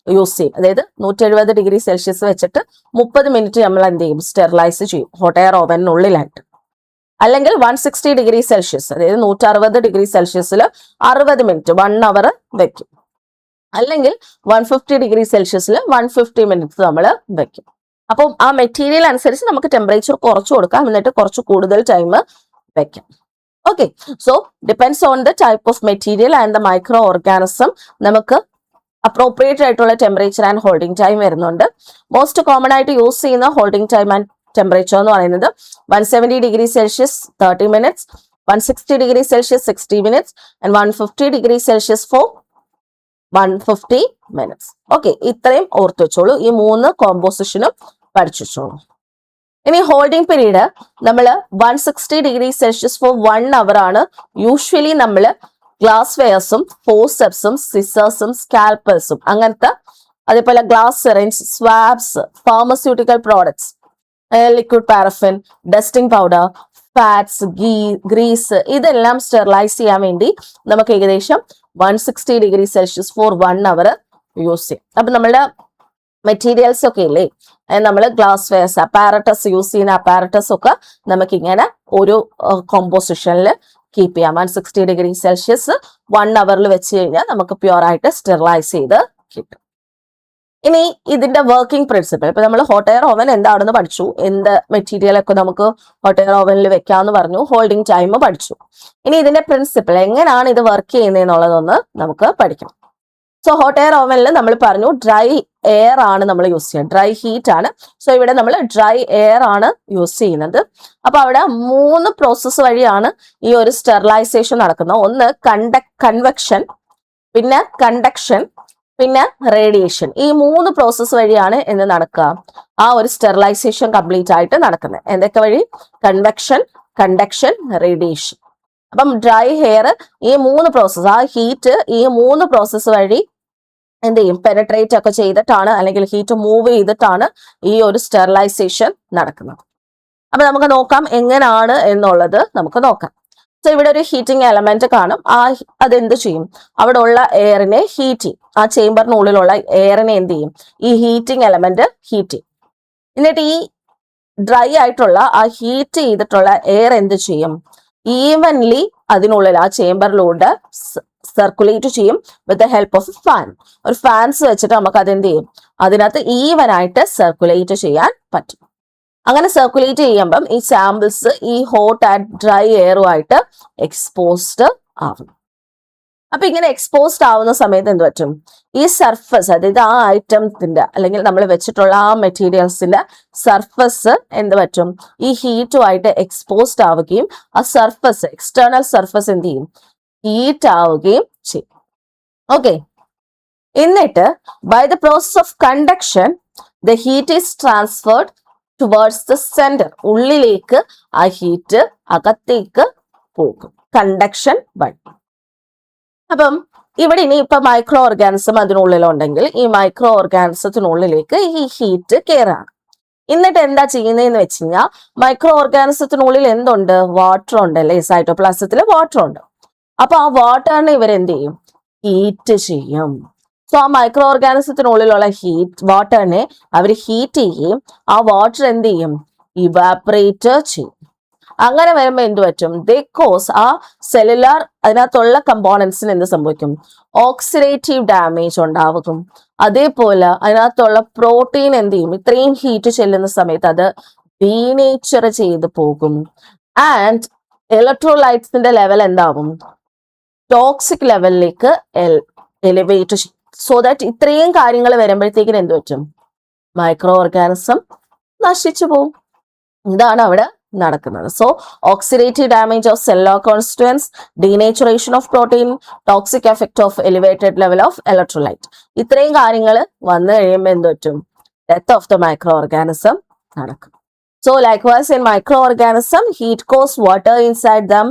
യൂസ് ചെയ്യും, അതായത് 170 ഡിഗ്രി സെൽഷ്യസ് വെച്ചിട്ട് 30 മിനിറ്റ് നമ്മൾ എന്ത് ചെയ്യും, സ്റ്റെറിലൈസ് ചെയ്യും ഹോട്ട് എയർ ഓവനുള്ളിലായിട്ട്. അല്ലെങ്കിൽ 160 ഡിഗ്രി സെൽഷ്യസ്, അതായത് 160 ഡിഗ്രി സെൽഷ്യസിൽ 60 മിനിറ്റ് 1 അവർ വെക്കും. അല്ലെങ്കിൽ 150 ഡിഗ്രി സെൽഷ്യസിൽ 150 മിനിറ്റ്സ് നമ്മൾ വെക്കും. അപ്പം ആ മെറ്റീരിയൽ അനുസരിച്ച് നമുക്ക് ടെമ്പറേച്ചർ കുറച്ച് കൊടുക്കാം, എന്നിട്ട് കുറച്ച് കൂടുതൽ ടൈം വെക്കാം. Okay, so depends on the type of material and the micro organism നമുക്ക് അപ്രോപ്രിയേറ്റ് ആയിട്ടുള്ള ടെമ്പറേച്ചർ ആൻഡ് ഹോൾഡിംഗ് ടൈം വരുന്നുണ്ട്. മോസ്റ്റ് കോമൺ ആയിട്ട് യൂസ് ചെയ്യുന്ന ഹോൾഡിംഗ് ടൈം ആൻഡ് ടെമ്പറേച്ചർ എന്ന് പറയുന്നത് 170 degree Celsius 30 minutes, 160 degrees Celsius 60 minutes and 150 degrees Celsius for 150 minutes. Okay, ഇത്രയും ഓർത്ത് വെച്ചോളൂ. ഈ 3 കോമ്പോസിഷനും പഠിച്ചു വെച്ചോളൂ. ഇനി ഹോൾഡിംഗ് പീരീഡ് നമ്മൾ 160 ഡിഗ്രി സെൽഷ്യസ് ഫോർ 1 അവർ ആണ് യൂഷ്വലി നമ്മൾ ഗ്ലാസ് വെയർസും ഫോർസെപ്സും സിസേഴ്സും സ്കാൽപ്പേഴ്സും അങ്ങനത്തെ, അതേപോലെ glass syringe, swabs, pharmaceutical products, liquid paraffin, dusting powder, fats, grease, ഇതെല്ലാം സ്റ്റെറിലൈസ് ചെയ്യാൻ വേണ്ടി നമുക്ക് ഏകദേശം 160 degree Celsius for 1 hour use ചെയ്യും. അപ്പൊ നമ്മളുടെ മെറ്റീരിയൽസ് ഒക്കെ ഇല്ലേ, നമ്മൾ ഗ്ലാസ് വെയർസ്, അപ്പാരറ്റസ് യൂസ് ചെയ്യുന്ന അപ്പാരറ്റസ് ഒക്കെ നമുക്ക് ഇങ്ങനെ ഒരു കോമ്പോസിഷനിൽ കീപ്പ് ചെയ്യാം. 160 ഡിഗ്രി സെൽഷ്യസ് 1 അവറിൽ വെച്ച് കഴിഞ്ഞാൽ നമുക്ക് പ്യുവർ ആയിട്ട് സ്റ്റെറിലൈസ് ചെയ്ത് കിട്ടും. ഇനി ഇതിന്റെ വർക്കിംഗ് പ്രിൻസിപ്പിൾ, ഇപ്പൊ നമ്മൾ ഹോട്ട് എയർ ഓവൻ എന്താണെന്ന് പഠിച്ചു, എന്ത് മെറ്റീരിയൽ ഒക്കെ നമുക്ക് ഹോട്ട് എയർ ഓവനിൽ വെക്കാന്ന് പറഞ്ഞു, ഹോൾഡിംഗ് ടൈം പഠിച്ചു. ഇനി ഇതിന്റെ പ്രിൻസിപ്പിൾ എങ്ങനെയാണ് ഇത് വർക്ക് ചെയ്യുന്നതെന്നുള്ളതൊന്ന് നമുക്ക് പഠിക്കണം. സോ ഹോട്ട് എയർ ഓവനിൽ നമ്മൾ പറഞ്ഞു ഡ്രൈ എയർ ആണ് നമ്മൾ യൂസ് ചെയ്യുന്നത്, ഡ്രൈ ഹീറ്റ് ആണ്. സോ ഇവിടെ നമ്മൾ ഡ്രൈ എയർ ആണ് യൂസ് ചെയ്യുന്നത്. അപ്പൊ അവിടെ 3 പ്രോസസ്സ് വഴിയാണ് ഈ ഒരു സ്റ്റെറിലൈസേഷൻ നടക്കുന്നത്. ഒന്ന് കൺവെക്ഷൻ, പിന്നെ കണ്ടക്ഷൻ, പിന്നെ റേഡിയേഷൻ. ഈ 3 പ്രോസസ്സ് വഴിയാണ് എന്ത് നടക്കുക, ആ ഒരു സ്റ്റെറിലൈസേഷൻ കംപ്ലീറ്റ് ആയിട്ട് നടക്കുന്നത്. എന്തൊക്കെ വഴി? Convection, conduction, radiation. അപ്പം ഡ്രൈ ഹെയർ ഈ 3 പ്രോസസ്സ്, ആ ഹീറ്റ് ഈ 3 പ്രോസസ്സ് വഴി എന്ത് ചെയ്യും, പെനട്രേറ്റ് ഒക്കെ ചെയ്തിട്ടാണ്, അല്ലെങ്കിൽ ഹീറ്റ് മൂവ് ചെയ്തിട്ടാണ് ഈ ഒരു സ്റ്റെറിലൈസേഷൻ നടക്കുന്നത്. അപ്പൊ നമുക്ക് നോക്കാം എങ്ങനെയാണ് എന്നുള്ളത് നമുക്ക് നോക്കാം. സോ ഇവിടെ ഒരു ഹീറ്റിംഗ് എലമെന്റ് കാണും. അതെന്ത് ചെയ്യും, അവിടെ ഉള്ള എയറിനെ ഹീറ്റ് ചെയ്യും. ആ ചേംബറിനുള്ളിലുള്ള എയറിനെ എന്ത് ചെയ്യും, ഈ ഹീറ്റിംഗ് എലമെന്റ് ഹീറ്റ് ചെയ്യും. എന്നിട്ട് ഈ ഡ്രൈ ആയിട്ടുള്ള ആ ഹീറ്റ് ചെയ്തിട്ടുള്ള എയർ എന്ത് ചെയ്യും, ഈവൻലി അതിനുള്ളിൽ ആ ചേംബറിലൂടെ സർക്കുലേറ്റ് ചെയ്യും with the help of fan. ഒരു ഫാൻസ് വെച്ചിട്ട് നമുക്ക് അതെന്ത് ചെയ്യും, അതിനകത്ത് ഈവൻ ആയിട്ട് സർക്കുലേറ്റ് ചെയ്യാൻ പറ്റും. അങ്ങനെ സർക്കുലേറ്റ് ചെയ്യുമ്പം ഈ സാമ്പിൾസ് ഈ ഹോട്ട് ആൻഡ് ഡ്രൈ എയറുമായിട്ട് എക്സ്പോസ്ഡ് ആവും. അപ്പൊ ഇങ്ങനെ എക്സ്പോസ്ഡ് ആവുന്ന സമയത്ത് എന്ത് പറ്റും, ഈ സർഫസ്, അതായത് ആ ഐറ്റത്തിന്റെ അല്ലെങ്കിൽ നമ്മൾ വെച്ചിട്ടുള്ള ആ മെറ്റീരിയൽസിന്റെ സർഫസ് എന്ത് പറ്റും, ഈ ഹീറ്റുമായിട്ട് എക്സ്പോസ്ഡ് ആവുകയും ആ സർഫസ്, എക്സ്റ്റേണൽ സർഫസ് എന്ത് ചെയ്യും, ഹീറ്റ് ആവുകയും ചെയ്യും. ഓക്കെ, എന്നിട്ട് by the process of conduction the heat is transferred towards the centre. ഉള്ളിലേക്ക് ആ ഹീറ്റ് അകത്തേക്ക് പോകും, കണ്ടക്ഷൻ വഴി. അപ്പം ഇവിടെ ഇനി ഇപ്പൊ മൈക്രോ ഓർഗാനിസം അതിനുള്ളിലുണ്ടെങ്കിൽ ഈ മൈക്രോ ഓർഗാനിസത്തിനുള്ളിലേക്ക് ഈ ഹീറ്റ് കയറാണ്. എന്നിട്ട് എന്താ ചെയ്യുന്നതെന്ന് വെച്ച് കഴിഞ്ഞാൽ, മൈക്രോ ഓർഗാനിസത്തിനുള്ളിൽ എന്തുണ്ട്, വാട്ടർ ഉണ്ട് അല്ലേ, സൈറ്റോപ്ലാസത്തിൽ വാട്ടർ ഉണ്ട്. അപ്പൊ ആ വാട്ടറിനെ ഇവരെന്ത് ചെയ്യും, ഹീറ്റ് ചെയ്യും. സോ ആ മൈക്രോ ഓർഗാനിസത്തിനുള്ളിലുള്ള വാട്ടറിനെ അവർ ഹീറ്റ് ചെയ്യുകയും ആ വാട്ടർ എന്ത് ചെയ്യും, ഇവാപറേറ്റ് ചെയ്യും. അങ്ങനെ വരുമ്പോൾ എന്ത് പറ്റും, ദേ കോസ് ആ സെല്ലുലാർ അതിനകത്തുള്ള കമ്പോണൻസിന് എന്ത് സംഭവിക്കും, ഓക്സിഡേറ്റീവ് ഡാമേജ് ഉണ്ടാവും. അതേപോലെ അതിനകത്തുള്ള പ്രോട്ടീൻ എന്ത് ചെയ്യും, ഇത്രയും ഹീറ്റ് ചെല്ലുന്ന സമയത്ത് അത് ഡീനേച്ചർ ചെയ്ത് പോകും. ആൻഡ് ഇലക്ട്രോലൈറ്റ്സിന്റെ ലെവൽ എന്താവും, ടോക്സിക് ലെവലിലേക്ക് എലിവേറ്റ് ചെയ്യും. സോ ദാറ്റ് ഇത്രയും കാര്യങ്ങൾ വരുമ്പോഴത്തേക്കിന് എന്ത് പറ്റും, മൈക്രോ ഓർഗാനിസം നശിച്ചു പോകും. ഇതാണ് അവിടെ നടക്കുന്നത്. So oxidative damage of cellular constituents, denaturation of protein, toxic effect of elevated level of electrolyte, ഇത്രയും കാര്യങ്ങൾ വന്നു കഴിയുമ്പോൾ എന്ത് പറ്റും, death of the micro organism നടക്കും. So likewise in microorganism, heat causes water inside them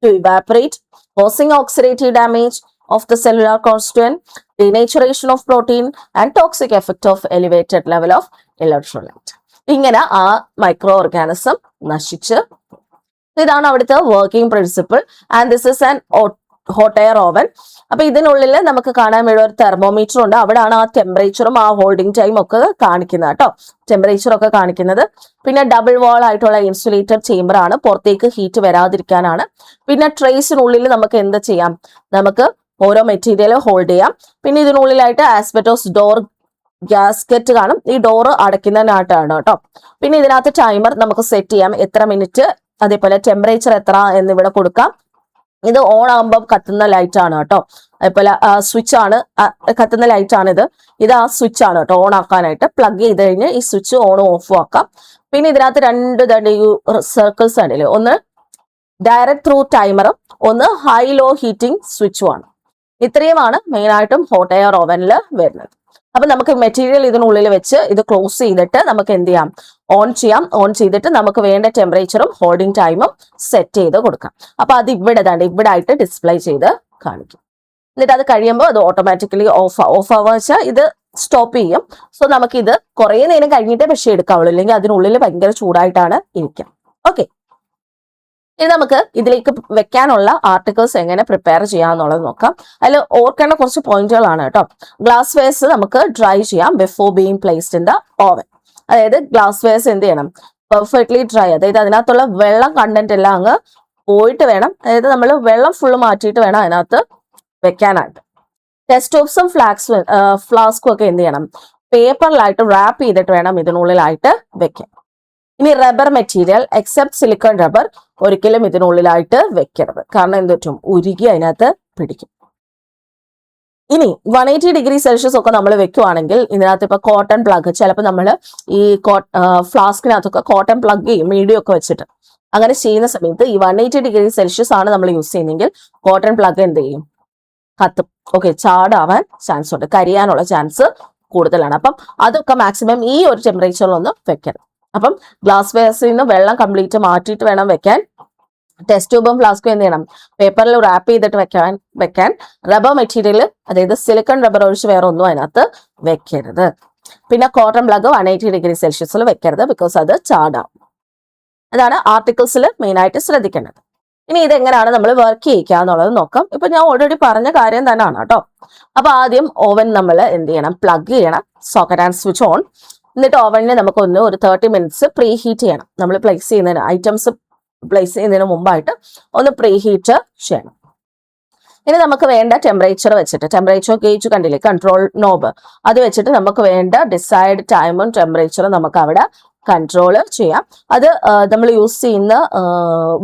to evaporate, causing oxidative damage of the cellular constituent, denaturation of protein and toxic effect of elevated level of electrolyte. ഇങ്ങനെ ആ micro organism നശിച്ച്. ഇതാണ് അവിടുത്തെ working principle. And this is an hot air oven. അപ്പൊ ഇതിനുള്ളിൽ നമുക്ക് കാണാൻ വേണ്ടി ഒരു തെർമോമീറ്റർ ഉണ്ട്. അവിടെയാണ് ആ ടെമ്പറേച്ചറും ആ ഹോൾഡിംഗ് ടൈം ഒക്കെ കാണിക്കുന്നത് കേട്ടോ, ടെമ്പറേച്ചർ ഒക്കെ കാണിക്കുന്നത്. പിന്നെ ഡബിൾ വാൾ ആയിട്ടുള്ള ഇൻസുലേറ്റഡ് ചേംബർ ആണ്, പുറത്തേക്ക് ഹീറ്റ് വരാതിരിക്കാനാണ്. പിന്നെ ട്രേസിനുള്ളിൽ നമുക്ക് എന്ത് ചെയ്യാം, നമുക്ക് ഓരോ മെറ്റീരിയൽ ഹോൾഡ് ചെയ്യാം. പിന്നെ ഇതിനുള്ളിലായിട്ട് ആസ്ബറ്റോസ് ഡോർ ഗ്യാസ്കറ്റ് കാണും, ഈ ഡോറ് അടയ്ക്കുന്നതിനായിട്ടാണ് കേട്ടോ. പിന്നെ ഇതിനകത്ത് ടൈമർ നമുക്ക് സെറ്റ് ചെയ്യാം, എത്ര മിനിറ്റ്, അതേപോലെ ടെമ്പറേച്ചർ എത്ര എന്നിവിടെ കൊടുക്കാം. ഇത് ഓൺ ആകുമ്പോൾ കത്തുന്ന ലൈറ്റ് ആണ് കേട്ടോ, അതേപോലെ സ്വിച്ച് ആണ്, കത്തുന്ന ലൈറ്റ് ആണ് ഇത്. ഇത് ആ സ്വിച്ച് ആണ് കേട്ടോ, ഓൺ ആക്കാനായിട്ട് പ്ലഗ് ചെയ്ത് കഴിഞ്ഞ് ഈ സ്വിച്ച് ഓണും ഓഫും ആക്കാം. പിന്നെ ഇതിനകത്ത് രണ്ട് സർക്കിൾസ് ഉണ്ടല്ലേ, ഒന്ന് ഡയറക്റ്റ് ത്രൂ ടൈമറും ഒന്ന് ഹൈ ലോ ഹീറ്റിംഗ് സ്വിച്ചുമാണ്. ഇത്രയുമാണ് മെയിനായിട്ടും ഹോട്ട് എയർ ഓവനിൽ വരുന്നത്. അപ്പൊ നമുക്ക് മെറ്റീരിയൽ ഇതിനുള്ളിൽ വെച്ച് ഇത് ക്ലോസ് ചെയ്തിട്ട് നമുക്ക് എന്ത് ചെയ്യാം, ഓൺ ചെയ്യാം. ഓൺ ചെയ്തിട്ട് നമുക്ക് വേണ്ട ടെമ്പറേച്ചറും ഹോൾഡിംഗ് ടൈമും സെറ്റ് ചെയ്ത് കൊടുക്കാം. അപ്പൊ അത് ഇവിടെ ആയിട്ട് ഡിസ്പ്ലേ ചെയ്ത് കാണിക്കും. എന്നിട്ട് അത് കഴിയുമ്പോൾ അത് ഓട്ടോമാറ്റിക്കലി ഓഫ് ആവുക വെച്ചാൽ ഇത് സ്റ്റോപ്പ് ചെയ്യും. സോ നമുക്ക് ഇത് കുറേ നേരം കഴിഞ്ഞിട്ടേ പക്ഷേ എടുക്കാവുള്ളൂ, അല്ലെങ്കിൽ അതിനുള്ളിൽ ഭയങ്കര ചൂടായിട്ടാണ് ഇരിക്കുക. ഓക്കെ, ഇനി നമുക്ക് ഇതിലേക്ക് വെക്കാനുള്ള ആർട്ടിക്കിൾസ് എങ്ങനെ പ്രിപ്പയർ ചെയ്യാന്നുള്ളത് നോക്കാം. അതിൽ ഓർക്കേണ്ട കുറച്ച് പോയിന്റുകളാണ് കേട്ടോ. ഗ്ലാസ് വെയർസ് നമുക്ക് ഡ്രൈ ചെയ്യാം before being placed in the oven. അതായത് ഗ്ലാസ് വെയർസ് എന്ത് ചെയ്യണം, പെർഫെക്റ്റ്ലി ഡ്രൈ, അതായത് അതിനകത്തുള്ള വെള്ളം കണ്ടന്റ് എല്ലാം അങ്ങ് പോയിട്ട് വേണം, അതായത് നമ്മൾ വെള്ളം ഫുള്ള് മാറ്റിയിട്ട് വേണം അതിനകത്ത് വെക്കാനായിട്ട്. ടെസ്റ്റ് ട്യൂബ്സും ഫ്ലാസ്കും ഒക്കെ എന്ത് ചെയ്യണം, പേപ്പറിലായിട്ട് റാപ്പ് ചെയ്തിട്ട് വേണം ഇതിനുള്ളിലായിട്ട് വെക്കാൻ. ഇനി rubber material except silicon rubber ഒരിക്കലും ഇതിനുള്ളിലായിട്ട് വെക്കരുത്, കാരണം എന്ത് പറ്റും, ഉരുകി അതിനകത്ത് പിടിക്കും. ഇനി 180°C ഒക്കെ നമ്മൾ വെക്കുവാണെങ്കിൽ ഇതിനകത്ത് ഇപ്പൊ കോട്ടൺ പ്ലഗ്, ചിലപ്പോൾ നമ്മൾ ഈ ഫ്ലാസ്കിനകത്തൊക്കെ കോട്ടൺ പ്ലഗ് ചെയ്യും മീഡിയം ഒക്കെ വെച്ചിട്ട്. അങ്ങനെ ചെയ്യുന്ന സമയത്ത് ഈ 180°C ആണ് നമ്മൾ യൂസ് ചെയ്യുന്നതെങ്കിൽ കോട്ടൺ പ്ലഗ് എന്ത് ചെയ്യും, കത്തും. ഓക്കെ, ചാടാവാൻ ചാൻസ് ഉണ്ട്, കരിയാനുള്ള ചാൻസ് കൂടുതലാണ്. അപ്പം അതൊക്കെ മാക്സിമം ഈ ഒരു ടെമ്പറേച്ചറിലൊന്നും വെക്കരുത്. അപ്പം ഗ്ലാസ് വെയർസിൽ നിന്ന് വെള്ളം കംപ്ലീറ്റ് മാറ്റിയിട്ട് വേണം വെക്കാൻ. ടെസ്റ്റ് ട്യൂബും ഫ്ലാസ്കും എന്ത് ചെയ്യണം, പേപ്പറിൽ റാപ്പ് ചെയ്തിട്ട് വെക്കാൻ. റബ്ബർ മെറ്റീരിയൽ, അതായത് സിലിക്കൺ റബ്ബർ ഒഴിച്ച് വേറെ ഒന്നും അതിനകത്ത് വെക്കരുത്. പിന്നെ കോട്ടൺ പ്ലഗ് 180°C വെക്കരുത്, ബിക്കോസ് അത് ചാടാം. അതാണ് ആർട്ടിക്കിൾസിൽ മെയിനായിട്ട് ശ്രദ്ധിക്കേണ്ടത്. ഇനി ഇതെങ്ങനെയാണ് നമ്മൾ വർക്ക് ചെയ്യിക്കുക എന്നുള്ളത് നോക്കാം. ഇപ്പൊ ഞാൻ ഓൾറെഡി പറഞ്ഞ കാര്യം തന്നെയാണ് കേട്ടോ. അപ്പൊ ആദ്യം ഓവൻ നമ്മൾ എന്ത് ചെയ്യണം, പ്ലഗ് ചെയ്യണം, സോക്കറ്റ് ആൻഡ് സ്വിച്ച് ഓൺ. എന്നിട്ട് ഓവനിൽ നമുക്കൊന്ന് ഒരു 30 മിനിറ്റ്സ് പ്രീ ഹീറ്റ് ചെയ്യണം. നമ്മൾ ഐറ്റംസ് പ്ലേസ് ചെയ്യുന്നതിന് മുമ്പായിട്ട് ഒന്ന് പ്രീ ഹീറ്റ് ചെയ്യണം. ഇനി നമുക്ക് വേണ്ട ടെമ്പറേച്ചർ വെച്ചിട്ട്, ടെമ്പറേച്ചർ ഗേജ് കണ്ടില്ലേ, കൺട്രോൾ നോബ്, അത് വെച്ചിട്ട് നമുക്ക് വേണ്ട ഡിസൈഡ് ടൈമും ടെമ്പറേച്ചറും നമുക്ക് അവിടെ കൺട്രോൾ ചെയ്യാം. അത് നമ്മൾ യൂസ് ചെയ്യുന്ന